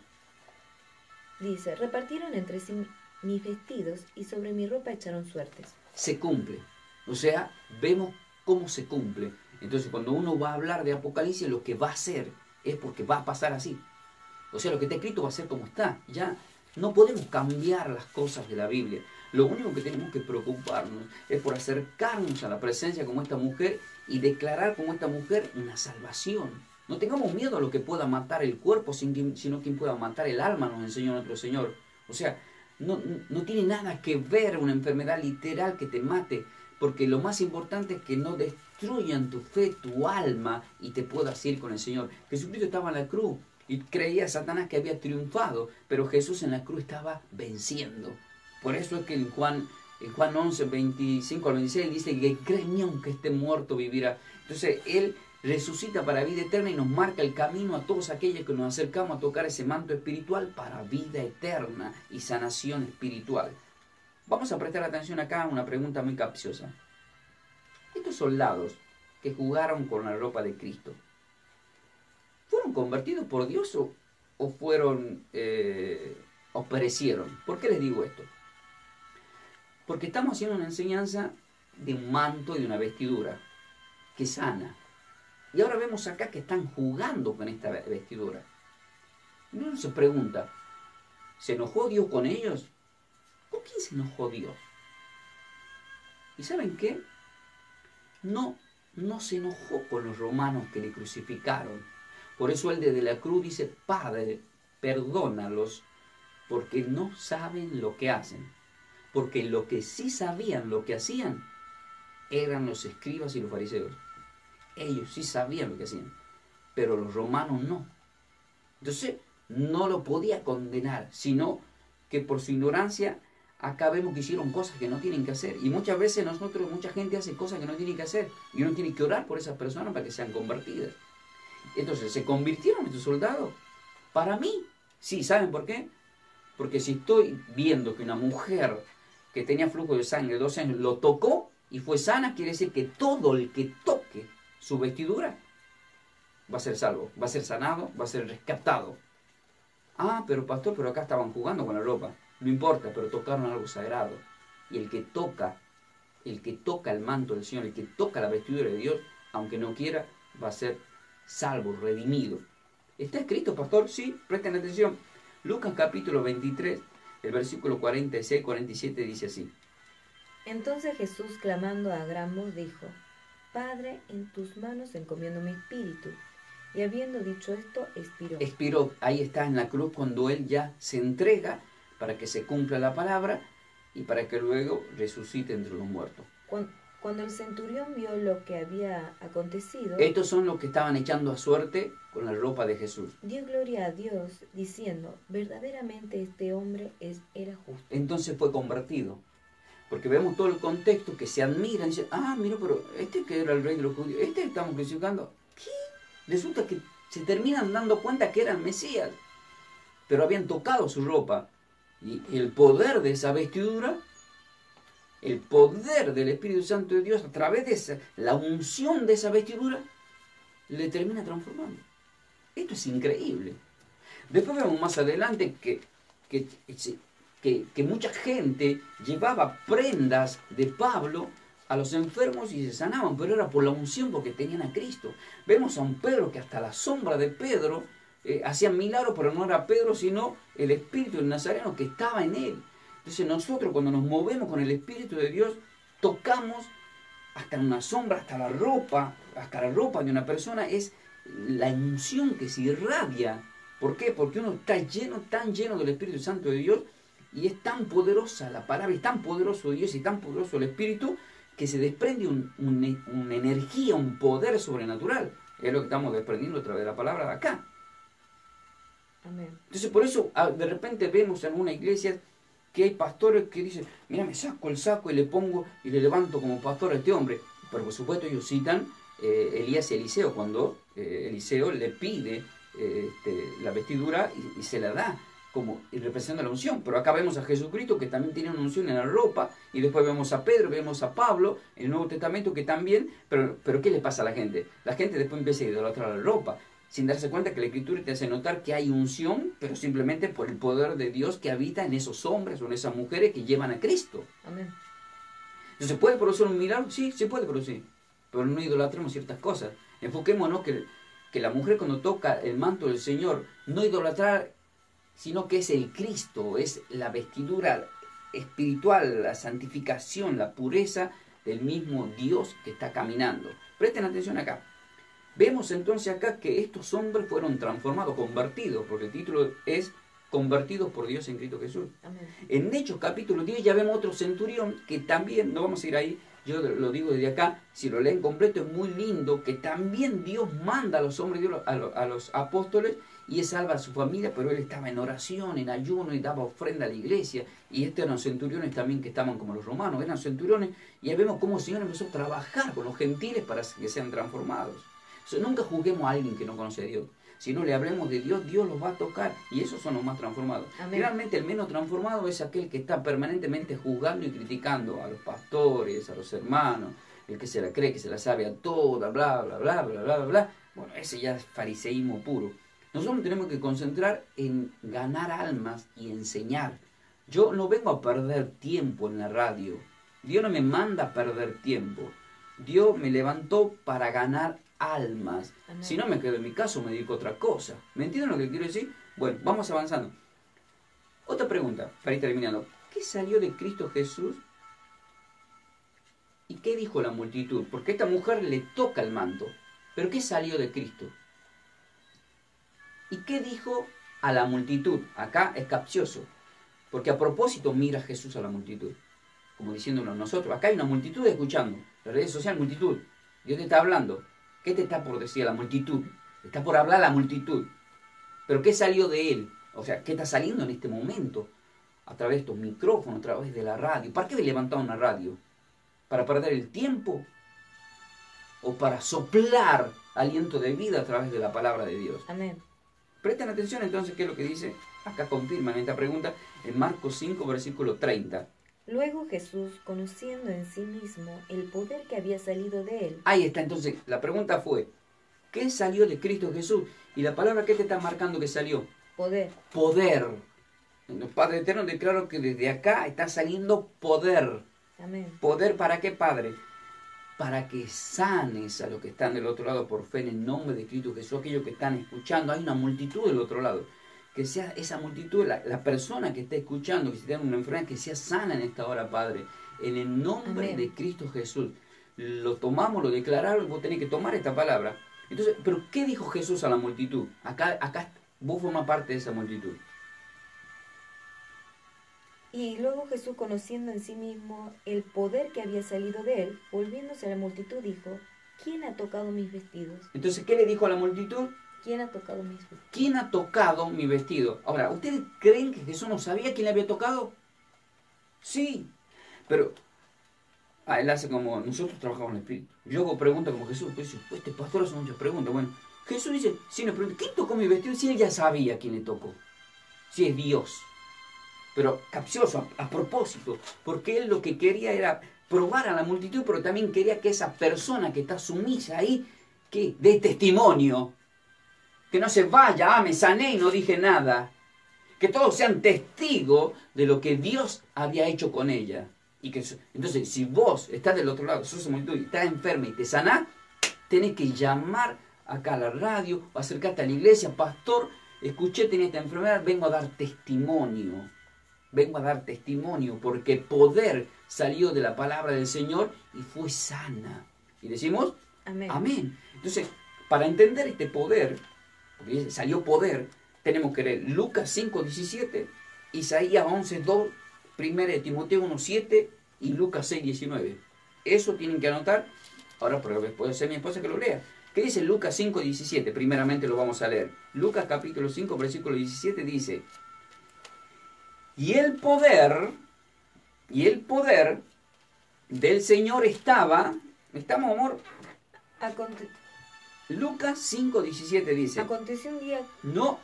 Dice, repartieron entre sí mis vestidos y sobre mi ropa echaron suertes. Se cumple. O sea, vemos cómo se cumple. Entonces, cuando uno va a hablar de Apocalipsis, lo que va a hacer es porque va a pasar así. O sea, lo que está escrito va a ser como está. Ya no podemos cambiar las cosas de la Biblia. Lo único que tenemos que preocuparnos es por acercarnos a la presencia como esta mujer y declarar como esta mujer una salvación. No tengamos miedo a lo que pueda matar el cuerpo, sino quien pueda matar el alma, nos enseñó nuestro Señor. O sea, no tiene nada que ver una enfermedad literal que te mate, porque lo más importante es que no destruyan tu fe, tu alma, y te puedas ir con el Señor. Jesucristo estaba en la cruz y creía Satanás que había triunfado, pero Jesús en la cruz estaba venciendo. Por eso es que en Juan 11, 25 al 26 dice que cree en mí aunque esté muerto vivirá. Entonces Él resucita para vida eterna y nos marca el camino a todos aquellos que nos acercamos a tocar ese manto espiritual para vida eterna y sanación espiritual. Vamos a prestar atención acá a una pregunta muy capciosa. Estos soldados que jugaron con la ropa de Cristo, ¿fueron convertidos por Dios o fueron o perecieron? ¿Por qué les digo esto? Porque estamos haciendo una enseñanza de un manto y de una vestidura que sana. Y ahora vemos acá que están jugando con esta vestidura. Y uno se pregunta, ¿se enojó Dios con ellos? ¿Con quién se enojó Dios? ¿Y saben qué? No se enojó con los romanos que le crucificaron. Por eso él desde la cruz dice, Padre, perdónalos, porque no saben lo que hacen. Porque lo que sí sabían lo que hacían eran los escribas y los fariseos. Ellos sí sabían lo que hacían, pero los romanos no. Entonces no lo podía condenar, sino que por su ignorancia acá vemos que hicieron cosas que no tienen que hacer. Y muchas veces mucha gente hace cosas que no tiene que hacer. Y uno tiene que orar por esas personas para que sean convertidas. Entonces, ¿se convirtieron estos soldados? Para mí, sí. ¿Saben por qué? Porque si estoy viendo que una mujer que tenía flujo de sangre de 12 años lo tocó y fue sana, quiere decir que todo el que toque su vestidura va a ser salvo, va a ser sanado, va a ser rescatado. Ah, pero pastor, pero acá estaban jugando con la ropa. No importa, pero tocaron algo sagrado. Y el que toca el manto del Señor, el que toca la vestidura de Dios, aunque no quiera, va a ser salvo, redimido. ¿Está escrito, pastor? Sí, presten atención. Lucas capítulo 23, el versículo 46, 47 dice así. Entonces Jesús, clamando a gran voz, dijo, Padre, en tus manos encomiendo mi espíritu. Y habiendo dicho esto, expiró. Expiró, ahí está en la cruz cuando Él ya se entrega para que se cumpla la palabra y para que luego resucite entre los muertos. Cuando el centurión vio lo que había acontecido, estos son los que estaban echando a suerte con la ropa de Jesús. Dio gloria a Dios, diciendo, verdaderamente este hombre era justo. Entonces fue convertido. Porque vemos todo el contexto, que se admiran y dicen, ah, mira, pero este que era el rey de los judíos, este que estamos crucificando, ¿qué? Resulta que se terminan dando cuenta que era el Mesías, pero habían tocado su ropa. Y el poder de esa vestidura, el poder del Espíritu Santo de Dios, a través de la unción de esa vestidura, le termina transformando. Esto es increíble. Después vemos más adelante que mucha gente llevaba prendas de Pablo a los enfermos y se sanaban, pero era por la unción, porque tenían a Cristo. Vemos a un Pedro que hasta la sombra de Pedro hacía milagros, pero no era Pedro, sino el Espíritu del Nazareno que estaba en él. Entonces nosotros, cuando nos movemos con el Espíritu de Dios, tocamos hasta una sombra, hasta la ropa de una persona, es la unción que se irradia. ¿Por qué? Porque uno está tan lleno del Espíritu Santo de Dios, y es tan poderosa la palabra, y tan poderoso Dios, y tan poderoso el Espíritu, que se desprende una energía, un poder sobrenatural. Es lo que estamos desprendiendo a través de la palabra de acá. Amén. Entonces por eso de repente vemos en una iglesia que hay pastores que dicen, mira, me saco el saco y le pongo y le levanto como pastor a este hombre. Pero por supuesto ellos citan Elías y Eliseo, cuando Eliseo le pide la vestidura y se la da como representando la unción. Pero acá vemos a Jesucristo, que también tiene una unción en la ropa, y después vemos a Pedro, vemos a Pablo en el Nuevo Testamento, que también, pero ¿qué le pasa a la gente? La gente después empieza a idolatrar la ropa, sin darse cuenta que la Escritura te hace notar que hay unción, pero simplemente por el poder de Dios que habita en esos hombres o en esas mujeres que llevan a Cristo. Amén. Entonces, ¿se puede producir un milagro? Sí, se puede producir, pero no idolatremos ciertas cosas. Enfoquémonos que la mujer, cuando toca el manto del Señor, no idolatrar, sino que es el Cristo, es la vestidura espiritual, la santificación, la pureza del mismo Dios que está caminando. Presten atención acá. Vemos entonces acá que estos hombres fueron transformados, convertidos, porque el título es convertidos por Dios en Cristo Jesús. Amén. En Hechos capítulo 10 ya vemos otro centurión que también, no vamos a ir ahí, yo lo digo desde acá, si lo leen completo es muy lindo, que también Dios manda a los hombres de Dios, a los apóstoles, y él salva a su familia, pero él estaba en oración, en ayuno, y daba ofrenda a la iglesia. Y estos eran centuriones también que estaban como los romanos, eran centuriones, y ya vemos cómo el Señor empezó a trabajar con los gentiles para que sean transformados. Nunca juzguemos a alguien que no conoce a Dios. Si no le hablemos de Dios, Dios los va a tocar, y esos son los más transformados. Amén. Realmente el menos transformado es aquel que está permanentemente juzgando y criticando a los pastores, a los hermanos, el que se la cree, que se la sabe a toda, bla, bla, bla, bla, bla, bla. Bueno, ese ya es fariseísmo puro. Nosotros tenemos que concentrar en ganar almas y enseñar. Yo no vengo a perder tiempo en la radio. Dios no me manda a perder tiempo. Dios me levantó para ganar almas. Amén. Si no me quedo en mi caso, me dedico a otra cosa. ¿Me entienden lo que quiero decir? Bueno, vamos avanzando. Otra pregunta, para ir terminando. ¿Qué salió de Cristo Jesús? ¿Y qué dijo la multitud? Porque esta mujer le toca el manto. ¿Pero qué salió de Cristo? ¿Y qué dijo a la multitud? Acá es capcioso, porque a propósito mira Jesús a la multitud, como diciéndonos nosotros. Acá hay una multitud escuchando, las redes sociales, multitud. Dios te está hablando. ¿Qué te está por decir a la multitud? Está por hablar a la multitud. ¿Pero qué salió de él? O sea, ¿qué está saliendo en este momento? A través de estos micrófonos, a través de la radio. ¿Para qué levantar una radio? ¿Para perder el tiempo? ¿O para soplar aliento de vida a través de la palabra de Dios? Amén. Presten atención entonces qué es lo que dice, acá confirman esta pregunta, en Marcos 5, versículo 30. Luego Jesús, conociendo en sí mismo el poder que había salido de él. Ahí está, entonces, la pregunta fue, ¿qué salió de Cristo Jesús? Y la palabra, ¿qué te está marcando que salió? Poder. Poder. El Padre Eterno declaró que desde acá está saliendo poder. Amén. ¿Poder para qué, Padre? Para que sanes a los que están del otro lado por fe en el nombre de Cristo Jesús, aquellos que están escuchando. Hay una multitud del otro lado. Que sea esa multitud, la persona que está escuchando, que si tiene una enfermedad, que sea sana en esta hora, Padre. En el nombre Amén. De Cristo Jesús. Lo tomamos, lo declaramos, y vos tenés que tomar esta palabra. Entonces, ¿pero qué dijo Jesús a la multitud? Acá vos formás parte de esa multitud. Y luego Jesús, conociendo en sí mismo el poder que había salido de él, volviéndose a la multitud, dijo, ¿quién ha tocado mis vestidos? Entonces, ¿qué le dijo a la multitud? ¿Quién ha tocado mis vestidos? ¿Quién ha tocado mi vestido? Ahora, ¿ustedes creen que Jesús no sabía quién le había tocado? Sí, Pero él hace como nosotros trabajamos en el Espíritu. Yo hago preguntas como Jesús. Pues, este pastor hace muchas preguntas. Bueno, Jesús dice, si nos pregunta, ¿quién tocó mi vestido? Si él ya sabía quién le tocó. Si es Dios. Pero capcioso, a propósito. Porque él lo que quería era probar a la multitud, pero también quería que esa persona que está sumisa ahí, que dé testimonio. Que no se vaya, me sané y no dije nada. Que todos sean testigos de lo que Dios había hecho con ella. Y que, entonces, si vos estás del otro lado, sos multitud y estás enferma y te sanás, tenés que llamar acá a la radio o acercarte a la iglesia. Pastor, escuché, tenía esta enfermedad, vengo a dar testimonio. Vengo a dar testimonio porque poder salió de la palabra del Señor y fue sana. Y decimos, amén. Amén. Entonces, para entender este poder, porque salió poder, tenemos que leer Lucas 5:17, Isaías 11:2, 1 Timoteo 1:7 y Lucas 6:19. Eso tienen que anotar. Ahora puede ser mi esposa que lo lea. ¿Qué dice Lucas 5:17? Primeramente lo vamos a leer. Lucas capítulo 5, versículo 17 dice: Y el poder del Señor estaba, ¿estamos, amor? Lucas 5:17 dice. Aconteció un día. No.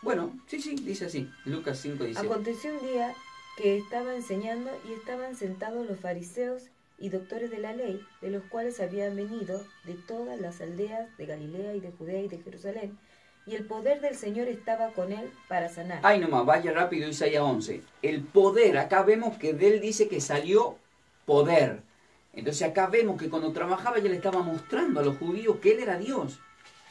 Bueno, sí, dice así. Lucas 5:17. Aconteció un día que estaba enseñando y estaban sentados los fariseos y doctores de la ley, de los cuales habían venido de todas las aldeas de Galilea y de Judea y de Jerusalén, y el poder del Señor estaba con él para sanar. Ay, nomás, vaya rápido Isaías 11. El poder, acá vemos que de él dice que salió poder. Entonces acá vemos que cuando trabajaba ya le estaba mostrando a los judíos que él era Dios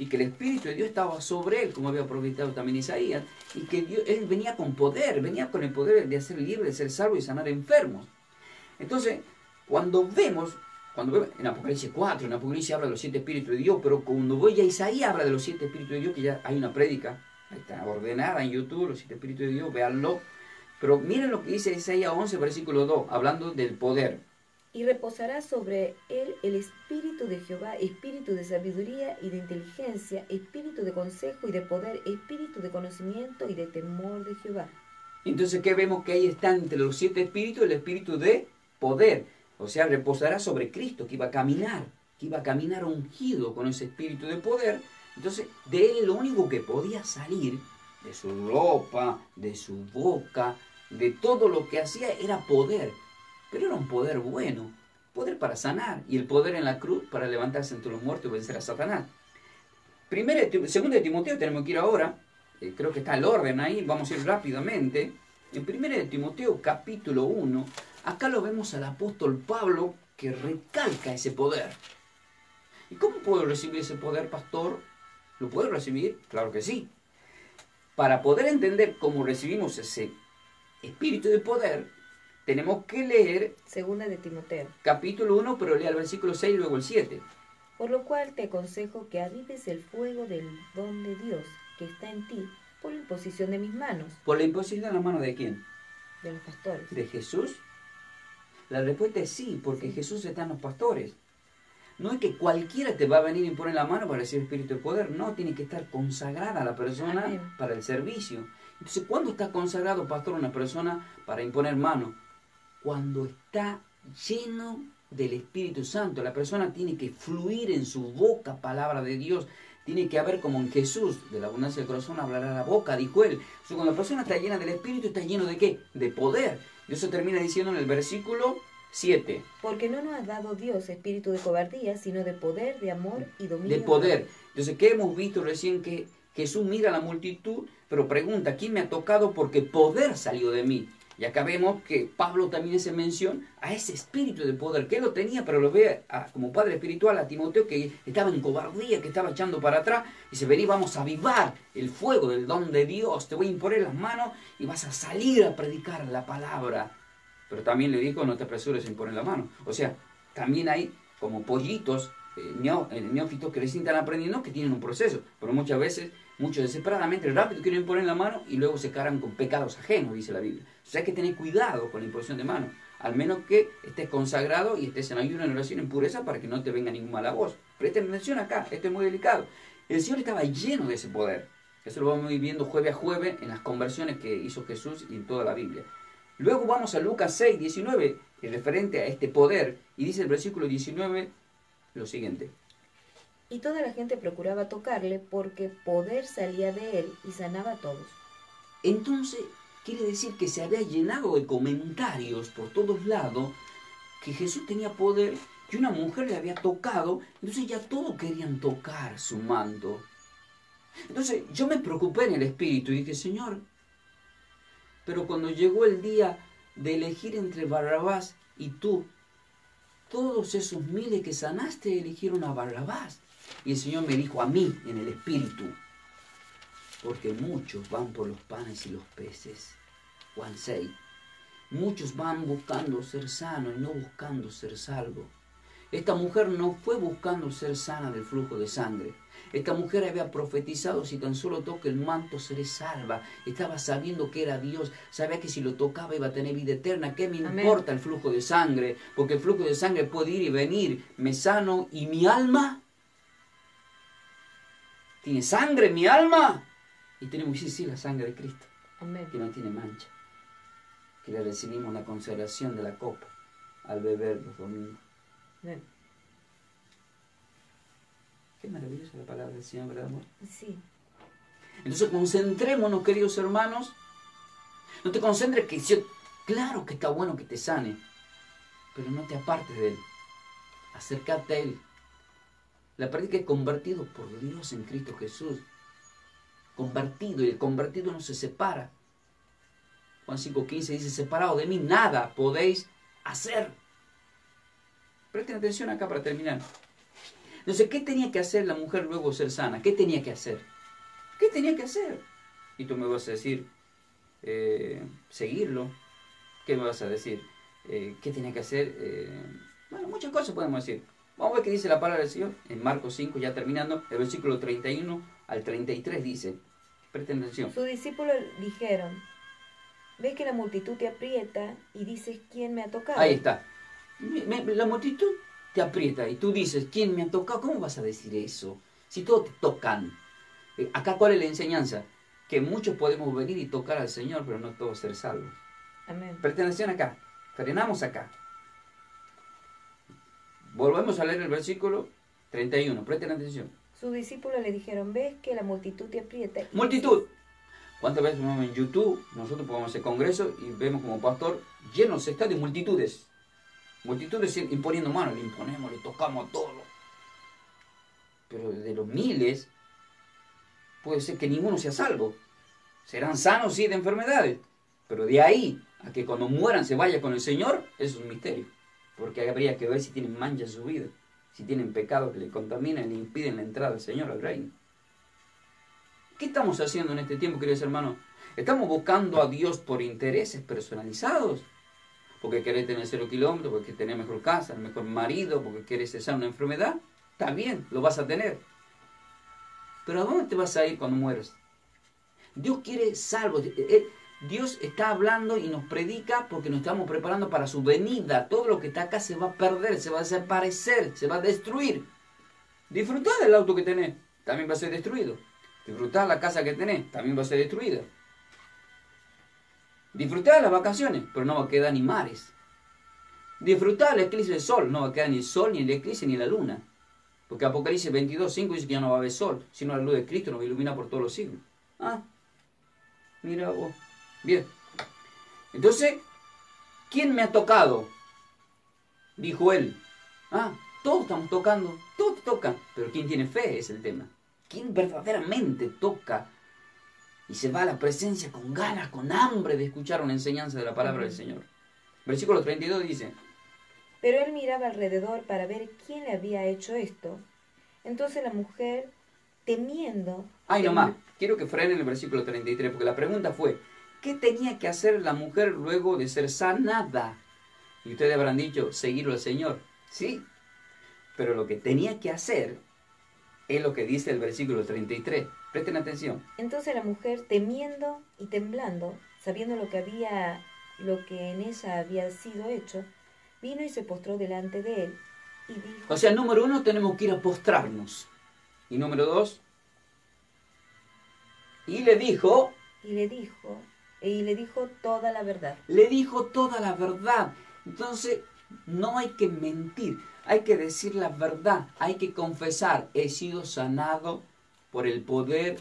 y que el Espíritu de Dios estaba sobre él, como había profetizado también Isaías, y que él venía con poder, venía con el poder de hacer libre, de ser salvo y sanar enfermos. Entonces, cuando vemos en Apocalipsis 4, en Apocalipsis habla de los 7 Espíritus de Dios, pero cuando voy a Isaías habla de los 7 Espíritus de Dios, que ya hay una prédica, ahí está ordenada en YouTube, los 7 Espíritus de Dios, véanlo. Pero miren lo que dice Isaías 11, versículo 2, hablando del poder. Y reposará sobre él el espíritu de Jehová, espíritu de sabiduría y de inteligencia, espíritu de consejo y de poder, espíritu de conocimiento y de temor de Jehová. Entonces, ¿qué vemos? Que ahí está entre los 7 espíritus el espíritu de poder. O sea, reposará sobre Cristo, que iba a caminar ungido con ese espíritu de poder. Entonces, de él lo único que podía salir, de su ropa, de su boca, de todo lo que hacía, era poder. Pero era un poder bueno, poder para sanar, y el poder en la cruz para levantarse entre los muertos y vencer a Satanás. Segundo de Timoteo tenemos que ir ahora, creo que está el orden ahí, vamos a ir rápidamente. En 1 de Timoteo capítulo 1, acá lo vemos al apóstol Pablo que recalca ese poder. ¿Y cómo puedo recibir ese poder, pastor? ¿Lo puedo recibir? Claro que sí. Para poder entender cómo recibimos ese espíritu de poder, tenemos que leer Segunda de Timoteo capítulo 1, pero lea el versículo 6 y luego el 7. Por lo cual te aconsejo que avives el fuego del don de Dios que está en ti por la imposición de mis manos. ¿Por la imposición de la mano de quién? De los pastores. ¿De Jesús? La respuesta es sí, porque Jesús está en los pastores. No es que cualquiera te va a venir y poner la mano para recibir espíritu de poder. No, tiene que estar consagrada la persona Amén. Para el servicio. Entonces, ¿cuándo está consagrado, pastor, una persona para imponer mano? Cuando está lleno del Espíritu Santo. La persona tiene que fluir en su boca palabra de Dios. Tiene que haber como en Jesús, de la abundancia del corazón hablará la boca, dijo él. Entonces, cuando la persona está llena del Espíritu, está lleno de ¿qué? De poder. Y eso termina diciendo en el versículo 7. Porque no nos ha dado Dios espíritu de cobardía, sino de poder, de amor y dominio. De poder. Entonces, ¿qué hemos visto recién? Que Jesús mira a la multitud, pero pregunta, ¿quién me ha tocado? Porque poder salió de mí. Y acá vemos que Pablo también hace mención a ese espíritu de poder, que él lo tenía, pero lo ve como padre espiritual a Timoteo, que estaba en cobardía, que estaba echando para atrás. Y dice, vení, vamos a avivar el fuego del don de Dios, te voy a imponer las manos y vas a salir a predicar la palabra. Pero también le dijo, no te apresures a imponer la mano. O sea, también hay como pollitos, neófitos que recién están aprendiendo, que tienen un proceso. Pero muchas veces, muchos desesperadamente, rápido quieren imponer la mano y luego se cargan con pecados ajenos, dice la Biblia. O sea, hay que tener cuidado con la imposición de mano. Al menos que estés consagrado y estés en ayuno, en oración, en pureza, para que no te venga ningún mala voz. Presten atención acá, esto es muy delicado. El Señor estaba lleno de ese poder. Eso lo vamos a ir viendo jueves a jueves en las conversiones que hizo Jesús y en toda la Biblia. Luego vamos a Lucas 6, 19. referente a este poder. Y dice el versículo 19 lo siguiente. Y toda la gente procuraba tocarle porque poder salía de él y sanaba a todos. Entonces, quiere decir que se había llenado de comentarios por todos lados que Jesús tenía poder y una mujer le había tocado, entonces ya todos querían tocar su manto. Entonces yo me preocupé en el espíritu y dije, Señor, pero cuando llegó el día de elegir entre Barrabás y tú, todos esos miles que sanaste eligieron a Barrabás. Y el Señor me dijo a mí en el espíritu, porque muchos van por los panes y los peces. Juan 6. Muchos van buscando ser sanos y no buscando ser salvos. Esta mujer no fue buscando ser sana del flujo de sangre. Esta mujer había profetizado, si tan solo toque el manto seré salva. Estaba sabiendo que era Dios, sabía que si lo tocaba iba a tener vida eterna. ¿Qué me Amén. importa el flujo de sangre? Porque el flujo de sangre puede ir y venir. Me sano y mi alma. ¿Tiene sangre mi alma? Y tenemos que decir, sí, la sangre de Cristo, Amén. que no tiene mancha. Que le recibimos la consagración de la copa al beber los domingos. Amén. Qué maravillosa la palabra del Señor, ¿verdad, amor? Sí. Entonces concentrémonos, queridos hermanos. No te concentres que claro que está bueno que te sane, pero no te apartes de Él. Acércate a Él. La práctica es convertido por Dios en Cristo Jesús. Convertido, y el convertido no se separa. Juan 5:15 dice, separado de mí nada podéis hacer. Presten atención acá para terminar. Entonces, ¿qué tenía que hacer la mujer luego de ser sana? ¿Qué tenía que hacer? ¿Qué tenía que hacer? Y tú me vas a decir, seguirlo. ¿Qué me vas a decir? ¿Qué tenía que hacer? Bueno, muchas cosas podemos decir. Vamos a ver qué dice la palabra del Señor. En Marcos 5, ya terminando, el versículo 31 al 33 dice. Presten atención. Sus discípulos dijeron, ves que la multitud te aprieta y dices, ¿quién me ha tocado? Ahí está. La multitud te aprieta y tú dices, ¿quién me ha tocado? ¿Cómo vas a decir eso? Si todos te tocan. Acá, ¿cuál es la enseñanza? Que muchos podemos venir y tocar al Señor, pero no todos ser salvos. Amén. Presten atención acá. Frenamos acá. Volvemos a leer el versículo 31. Presten atención. Sus discípulos le dijeron, ves que la multitud te aprieta. Y Multitud. ¿Cuántas veces vemos en YouTube? Nosotros podemos hacer congresos y vemos como pastor llenos está de multitudes. Multitudes imponiendo manos, le imponemos, le tocamos todo. Pero de los miles, puede ser que ninguno sea salvo. Serán sanos, sí, de enfermedades. Pero de ahí a que cuando mueran se vaya con el Señor, eso es un misterio. Porque habría que ver si tienen mancha en su vida, si tienen pecados que le contaminan y le impiden la entrada del Señor al reino. ¿Qué estamos haciendo en este tiempo, queridos hermanos? ¿Estamos buscando a Dios por intereses personalizados? Porque querés tener 0 kilómetros, porque querés tener mejor casa, mejor marido, porque querés cesar una enfermedad. Está bien, lo vas a tener. Pero ¿a dónde te vas a ir cuando mueras? Dios quiere salvos. Dios está hablando y nos predica porque nos estamos preparando para su venida. Todo lo que está acá se va a perder, se va a desaparecer, se va a destruir. Disfrutá del auto que tenés, también va a ser destruido. Disfrutá la casa que tenés, también va a ser destruida. Disfrutá de las vacaciones, pero no va a quedar ni mares. Disfrutá del eclipse del sol, no va a quedar ni el sol, ni el eclipse, ni la luna. Porque Apocalipsis 22:5 dice que ya no va a haber sol, sino la luz de Cristo nos va a iluminar por todos los siglos. Ah, mira vos. Bien. Entonces, ¿quién me ha tocado? Dijo él. Ah, todos estamos tocando, todos te tocan. Pero ¿quién tiene fe? Es el tema. ¿Quién verdaderamente toca y se va a la presencia con ganas, con hambre de escuchar una enseñanza de la palabra del Señor? Versículo 32 dice. Pero él miraba alrededor para ver quién le había hecho esto. Entonces la mujer, temiendo... Ay, nomás, quiero que frenen el versículo 33, porque la pregunta fue, ¿qué tenía que hacer la mujer luego de ser sanada? Y ustedes habrán dicho, seguirlo al Señor. Sí, pero lo que tenía que hacer es lo que dice el versículo 33. Presten atención. Entonces la mujer, temiendo y temblando, sabiendo lo que en ella había sido hecho, vino y se postró delante de él y dijo... O sea, número 1, tenemos que ir a postrarnos. Y número 2, y le dijo Y le dijo toda la verdad. Le dijo toda la verdad. Entonces, no hay que mentir, hay que decir la verdad, hay que confesar, he sido sanado por el poder,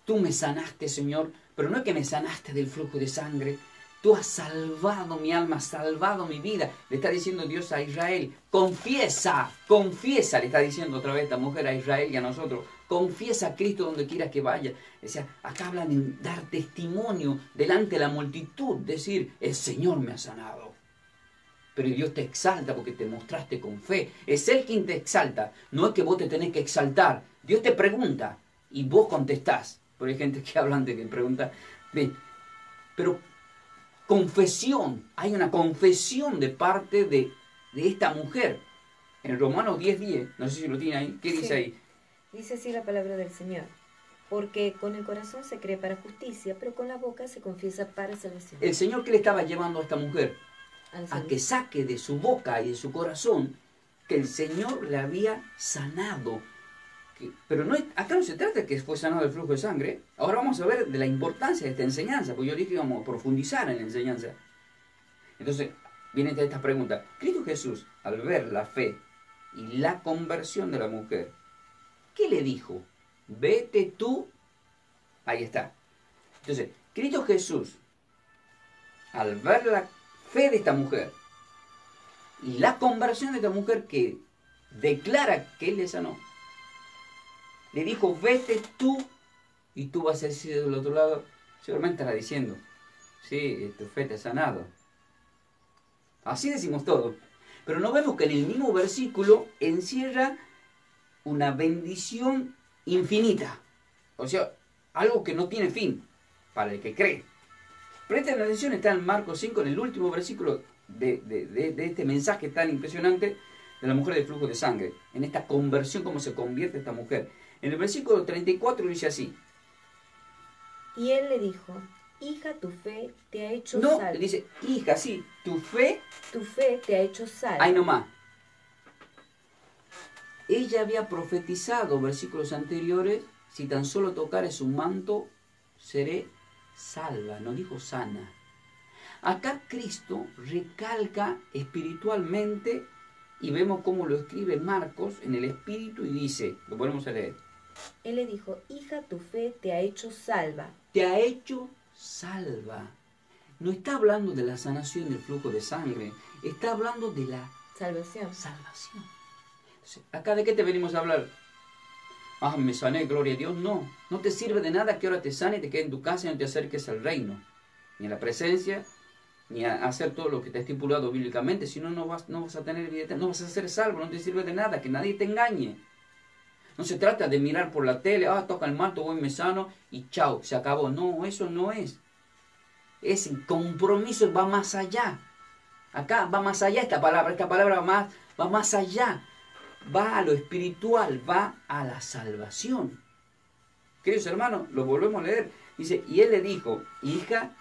tú me sanaste, Señor, pero no es que me sanaste del flujo de sangre, tú has salvado mi alma, has salvado mi vida. Le está diciendo Dios a Israel, confiesa, confiesa, le está diciendo otra vez esta mujer a Israel y a nosotros, confiesa a Cristo donde quiera que vaya. O sea, acá hablan de dar testimonio delante de la multitud, decir, el Señor me ha sanado. Pero Dios te exalta porque te mostraste con fe. Es Él quien te exalta, no es que vos te tenés que exaltar. Dios te pregunta y vos contestás. Pero hay gente que hablan de que pregunta, bien, pero confesión, hay una confesión de parte de esta mujer. En Romanos 10:10, no sé si lo tiene ahí, ¿qué dice ahí? Dice así la palabra del Señor. Porque con el corazón se cree para justicia, pero con la boca se confiesa para salvación. El Señor, ¿qué le estaba llevando a esta mujer? A que saque de su boca y de su corazón que el Señor le había sanado. Pero no, acá no se trata de que fue sanado del flujo de sangre. Ahora vamos a ver de la importancia de esta enseñanza, porque yo dije que íbamos a profundizar en la enseñanza. Entonces, viene esta pregunta. Cristo Jesús, al ver la fe y la conversión de la mujer, ¿qué le dijo? Vete tú. Ahí está. Entonces, Cristo Jesús, al ver la fe de esta mujer y la conversión de esta mujer que declara que Él le sanó, le dijo, vete tú, y tú vas a decir del otro lado, seguramente estará diciendo, sí, tu fe te ha sanado. Así decimos todo. Pero no vemos que en el mismo versículo encierra una bendición infinita. O sea, algo que no tiene fin para el que cree. Presten atención, está en Marcos 5, en el último versículo de este mensaje tan impresionante de la mujer del flujo de sangre. En esta conversión, cómo se convierte esta mujer. En el versículo 34 dice así. Y él le dijo, hija, tu fe te ha hecho salva. No, dice, hija, sí, tu fe te ha hecho salva. Ahí nomás. Ella había profetizado, versículos anteriores, si tan solo tocare su manto, seré salva. No dijo sana. Acá Cristo recalca espiritualmente y vemos cómo lo escribe Marcos en el Espíritu y dice, lo volvemos a leer. Él le dijo, hija, tu fe te ha hecho salva. Te ha hecho salva. No está hablando de la sanación del flujo de sangre, está hablando de la salvación. Entonces, ¿acá de qué te venimos a hablar? Ah, me sané, gloria a Dios. No, no te sirve de nada que ahora te sane y te quedes en tu casa y no te acerques al reino, ni a la presencia, ni a hacer todo lo que te ha estipulado bíblicamente, si no, no vas a tener vida, no vas a ser salvo, no te sirve de nada, que nadie te engañe. No se trata de mirar por la tele, toca el manto, voy me sano y chao, se acabó. No, eso no es. Ese compromiso va más allá. Acá va más allá esta palabra va más allá. Va a lo espiritual, va a la salvación. Queridos hermanos, lo volvemos a leer. Dice, y él le dijo, hija,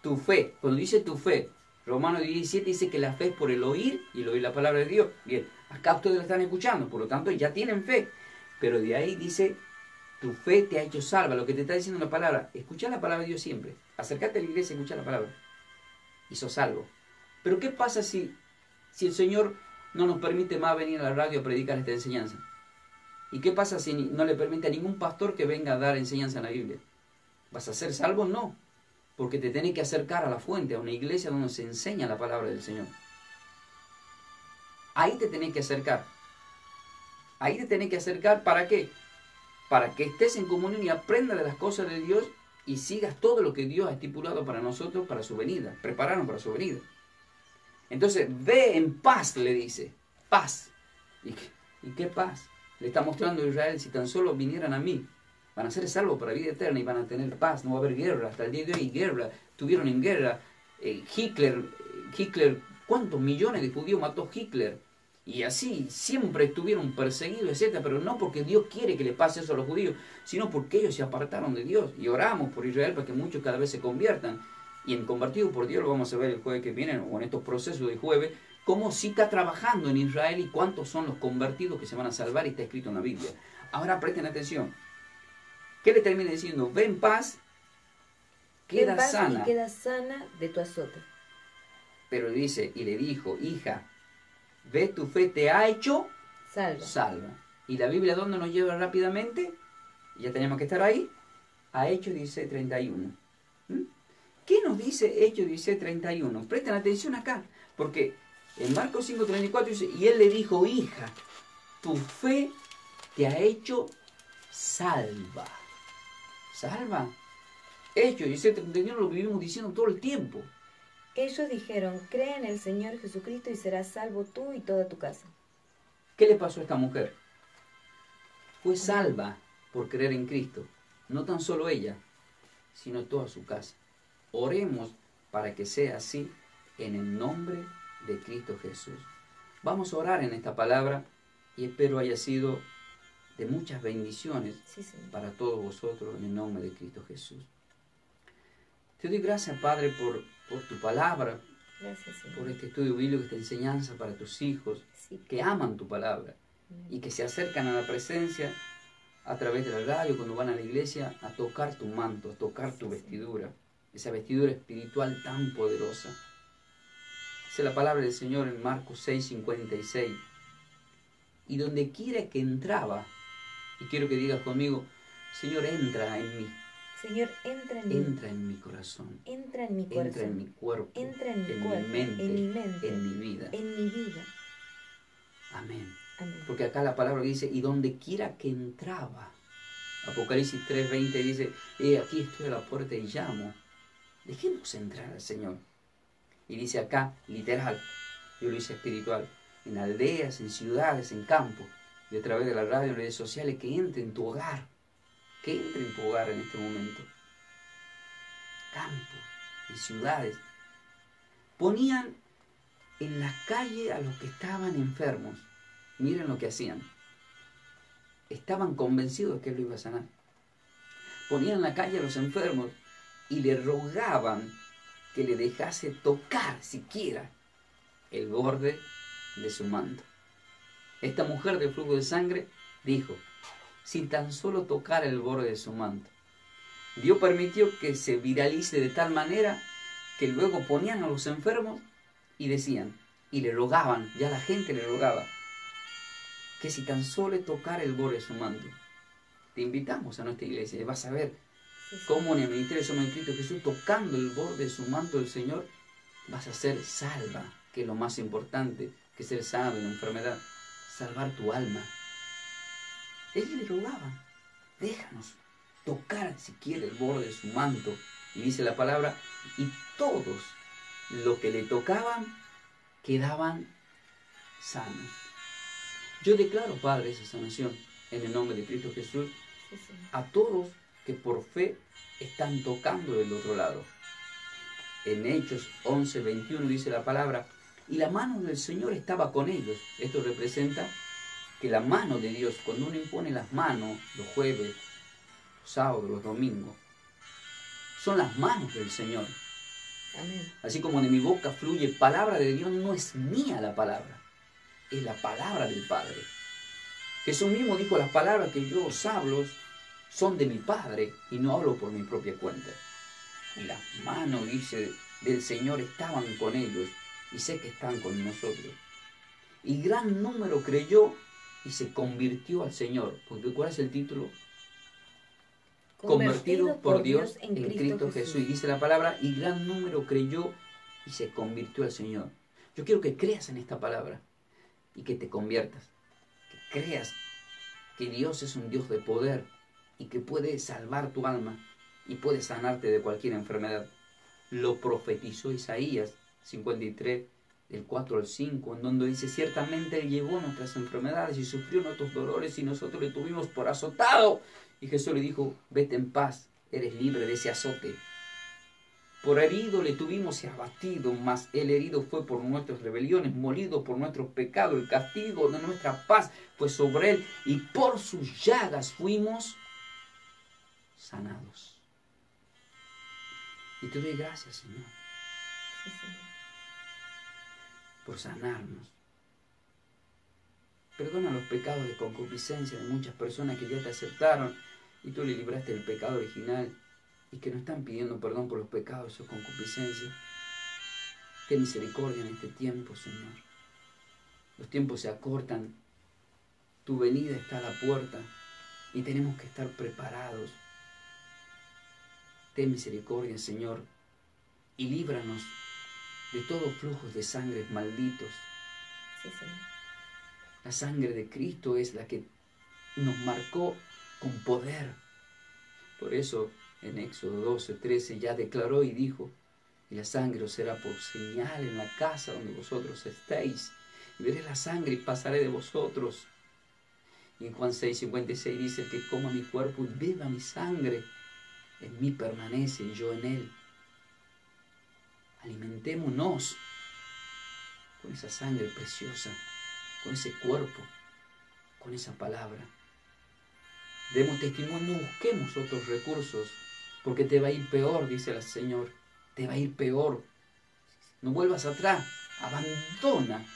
tu fe. Cuando dice tu fe, Romanos 17 dice que la fe es por el oír y el oír la palabra de Dios. Bien, acá ustedes la están escuchando, por lo tanto ya tienen fe. Pero de ahí dice, tu fe te ha hecho salva. Lo que te está diciendo la palabra, escucha la palabra de Dios siempre. Acércate a la iglesia y escucha la palabra. Y sos salvo. Pero ¿qué pasa si el Señor no nos permite más venir a la radio a predicar esta enseñanza? ¿Y qué pasa si no le permite a ningún pastor que venga a dar enseñanza en la Biblia? ¿Vas a ser salvo? No. Porque te tenés que acercar a la fuente, a una iglesia donde se enseña la palabra del Señor. Ahí te tenés que acercar. Ahí te tenés que acercar, ¿para qué? Para que estés en comunión y aprendas de las cosas de Dios y sigas todo lo que Dios ha estipulado para nosotros, para su venida. Prepararon para su venida. Entonces, ve en paz, le dice. Paz. ¿Y qué paz? Le está mostrando a Israel, si tan solo vinieran a mí, van a ser salvos para vida eterna y van a tener paz. No va a haber guerra. Hasta el día de hoy hay guerra. Estuvieron en guerra. Hitler, ¿cuántos millones de judíos mató Hitler? Y así siempre estuvieron perseguidos, etc. Pero no porque Dios quiere que le pase eso a los judíos, sino porque ellos se apartaron de Dios. Y oramos por Israel para que muchos cada vez se conviertan. Y en Convertidos por Dios, lo vamos a ver el jueves que viene, o en estos procesos de jueves, cómo sí está trabajando en Israel y cuántos son los convertidos que se van a salvar, y está escrito en la Biblia. Ahora presten atención. ¿Qué le termina diciendo? Ve en paz, queda sana. Y queda sana de tu azote. Pero dice, y le dijo, hija, ve, tu fe te ha hecho Salva. salva. ¿Y la Biblia dónde nos lleva rápidamente? Ya tenemos que estar ahí. A Hechos 16:31. ¿Mm? ¿Qué nos dice Hechos 16:31? Presten atención acá, porque en Marcos 5:34 dice, y él le dijo, hija, tu fe te ha hecho salva. Salva. Hechos 16:31 lo vivimos diciendo todo el tiempo. Ellos dijeron, cree en el Señor Jesucristo y serás salvo tú y toda tu casa. ¿Qué le pasó a esta mujer? Fue salva por creer en Cristo. No tan solo ella, sino toda su casa. Oremos para que sea así en el nombre de Cristo Jesús. Vamos a orar en esta palabra y espero haya sido de muchas bendiciones Sí, Señor. para todos vosotros en el nombre de Cristo Jesús. Te doy gracias, Padre, por tu palabra, Gracias, Señor. por este estudio bíblico, esta enseñanza para tus hijos Sí. que aman tu palabra y que se acercan a la presencia a través de la radio, cuando van a la iglesia, a tocar tu manto, a tocar tu vestidura, esa vestidura espiritual tan poderosa. Dice la palabra del Señor en Marcos 6:56. Y donde quiera que entraba, y quiero que digas conmigo, Señor, entra en mí, Señor, entra en mí. entra en mi corazón, Entra en mi corazón. entra en mi cuerpo, Entra en mi en cuerpo, mi mente, en mi mente, en mi vida. en mi vida. Amén. Amén. Porque acá la palabra dice, y donde quiera que entraba. Apocalipsis 3:20 dice, aquí estoy a la puerta y llamo. Dejemos entrar al Señor. Y dice acá, literal, yo lo hice espiritual, en aldeas, en ciudades, en campos, y a través de la radio, en redes sociales, que entre en tu hogar. Que entre en tu hogar en este momento. Campos, en ciudades. Ponían en las calles a los que estaban enfermos. Miren lo que hacían. Estaban convencidos de que él lo iba a sanar. Ponían en la calle a los enfermos y le rogaban que le dejase tocar siquiera el borde de su manto. Esta mujer de flujo de sangre dijo, si tan solo tocara el borde de su manto. Dios permitió que se viralice de tal manera que luego ponían a los enfermos y decían, y le rogaban, ya la gente le rogaba, que si tan solo tocara el borde de su manto. Te invitamos a nuestra iglesia y vas a ver cómo en el ministerio Somos en Cristo Jesús, tocando el borde de su manto del Señor, vas a ser salva, que es lo más importante, que ser sano de una enfermedad, salvar tu alma. Ellos le rogaban, déjanos tocar siquiera el borde de su manto. Y dice la palabra, y todos los que le tocaban quedaban sanos. Yo declaro, Padre, esa sanación en el nombre de Cristo Jesús a todos que por fe están tocando del otro lado. En Hechos 11:21 dice la palabra, y la mano del Señor estaba con ellos. Esto representa que la mano de Dios, cuando uno impone las manos los jueves, los sábados, los domingos, son las manos del Señor. Amén. Así como de mi boca fluye palabra de Dios, no es mía la palabra, es la palabra del Padre. Jesús mismo dijo, las palabras que yo os hablo son de mi Padre y no hablo por mi propia cuenta. Y las manos, dice, del Señor estaban con ellos y sé que están con nosotros. Y gran número creyó y se convirtió al Señor. Porque ¿cuál es el título? Convertido por Dios en Cristo Jesús. Y dice la palabra, y gran número creyó y se convirtió al Señor. Yo quiero que creas en esta palabra y que te conviertas. Que creas que Dios es un Dios de poder y que puede salvar tu alma y puede sanarte de cualquier enfermedad. Lo profetizó Isaías 53, del 4 al 5, en donde dice, ciertamente Él llevó nuestras enfermedades y sufrió nuestros dolores y nosotros le tuvimos por azotado. Y Jesús le dijo, vete en paz, eres libre de ese azote. Por herido le tuvimos y abatido, mas el herido fue por nuestras rebeliones, molido por nuestros pecados, el castigo de nuestra paz fue sobre Él, y por sus llagas fuimos sanados. Y te doy gracias, Señor, Sí, Señor. por sanarnos. Perdona los pecados de concupiscencia de muchas personas que ya te aceptaron y tú le libraste del pecado original y que no están pidiendo perdón por los pecados de su concupiscencia. Ten misericordia en este tiempo, Señor. Los tiempos se acortan. Tu venida está a la puerta y tenemos que estar preparados. Ten misericordia, Señor, y líbranos de todos flujos de sangre malditos. Sí, Señor. La sangre de Cristo es la que nos marcó con poder. Por eso en Éxodo 12:13 ya declaró y dijo: y la sangre os será por señal en la casa donde vosotros estéis. Y veré la sangre y pasaré de vosotros. Y en Juan 6:56 dice: el que coma mi cuerpo y beba mi sangre, en mí permanece y yo en él. Alimentémonos con esa sangre preciosa, con ese cuerpo, con esa palabra. Demos testimonio, no busquemos otros recursos, porque te va a ir peor, dice el Señor. Te va a ir peor. No vuelvas atrás. Abandona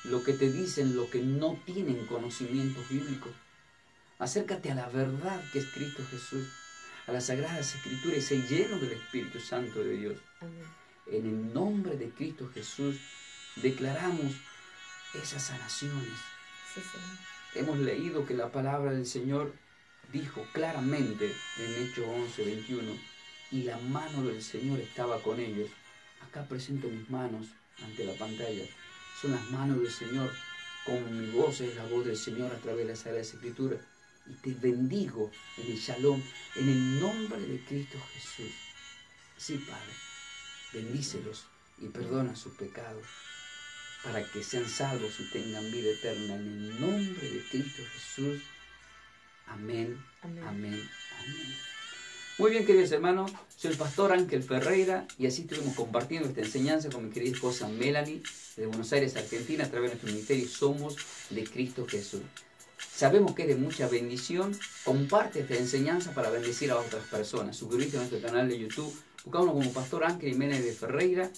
lo que te dicen, lo que no tienen conocimientos bíblicos. Acércate a la verdad que es Cristo Jesús, a las Sagradas Escrituras, y sé lleno del Espíritu Santo de Dios. Amén. En el nombre de Cristo Jesús declaramos esas sanaciones. Sí, Señor. Hemos leído que la palabra del Señor dijo claramente en Hechos 11:21, y la mano del Señor estaba con ellos. Acá presento mis manos ante la pantalla. Son las manos del Señor. Como mi voz es la voz del Señor a través de las Sagradas Escrituras. Y te bendigo en el Shalom, en el nombre de Cristo Jesús. Sí, Padre, bendícelos y perdona sus pecados, para que sean salvos y tengan vida eterna. En el nombre de Cristo Jesús. Amén, Amén. amén, amén. Muy bien, queridos hermanos, soy el pastor Ángel Ferreira y así estuvimos compartiendo esta enseñanza con mi querida esposa Melanie de Buenos Aires, Argentina, a través de nuestro ministerio Somos de Cristo Jesús. Sabemos que es de mucha bendición. Comparte esta enseñanza para bendecir a otras personas. Suscríbete a nuestro canal de YouTube. Buscámonos como Pastor Ángel Jiménez de Ferreira.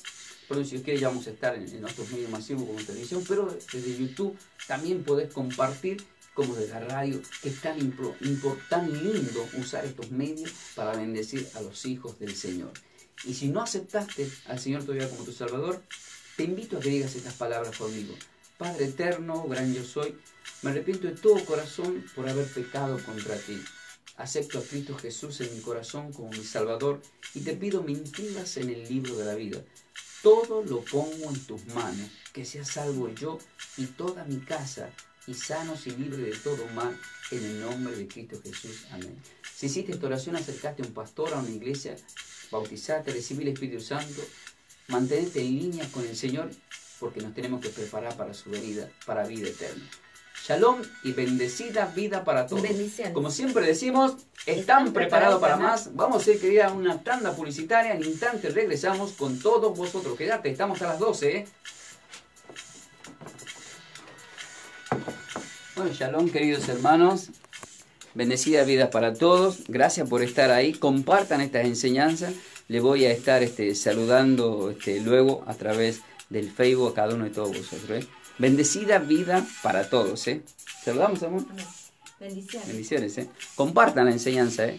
Por si quieres, ya vamos a estar en otros medios masivos como televisión, pero desde YouTube también podés compartir, como de la radio, que es tan lindo usar estos medios para bendecir a los hijos del Señor. Y si no aceptaste al Señor todavía como tu Salvador, te invito a que digas estas palabras conmigo. Padre eterno, gran yo soy, me arrepiento de todo corazón por haber pecado contra ti. Acepto a Cristo Jesús en mi corazón como mi Salvador y te pido me inscribas en el libro de la vida. Todo lo pongo en tus manos, que sea salvo yo y toda mi casa, y sanos y libres de todo mal, en el nombre de Cristo Jesús. Amén. Si hiciste esta oración, acercaste a un pastor, a una iglesia, bautizate, recibí el Espíritu Santo, mantenete en línea con el Señor, porque nos tenemos que preparar para su venida, para vida eterna. Shalom y bendecida vida para todos. Bendiciones. Como siempre decimos, ¿están preparados para más? Vamos a ir, querida, a una tanda publicitaria. En instante regresamos con todos vosotros. Quédate, estamos a las 12, ¿eh? Bueno, shalom, queridos hermanos. Bendecida vida para todos. Gracias por estar ahí. Compartan estas enseñanzas. Le voy a estar saludando luego a través del Facebook a cada uno de todos vosotros, ¿eh? Bendecida vida para todos, ¿eh? Saludamos, amor. Bendiciones. Bendiciones, ¿eh? Compartan la enseñanza, ¿eh?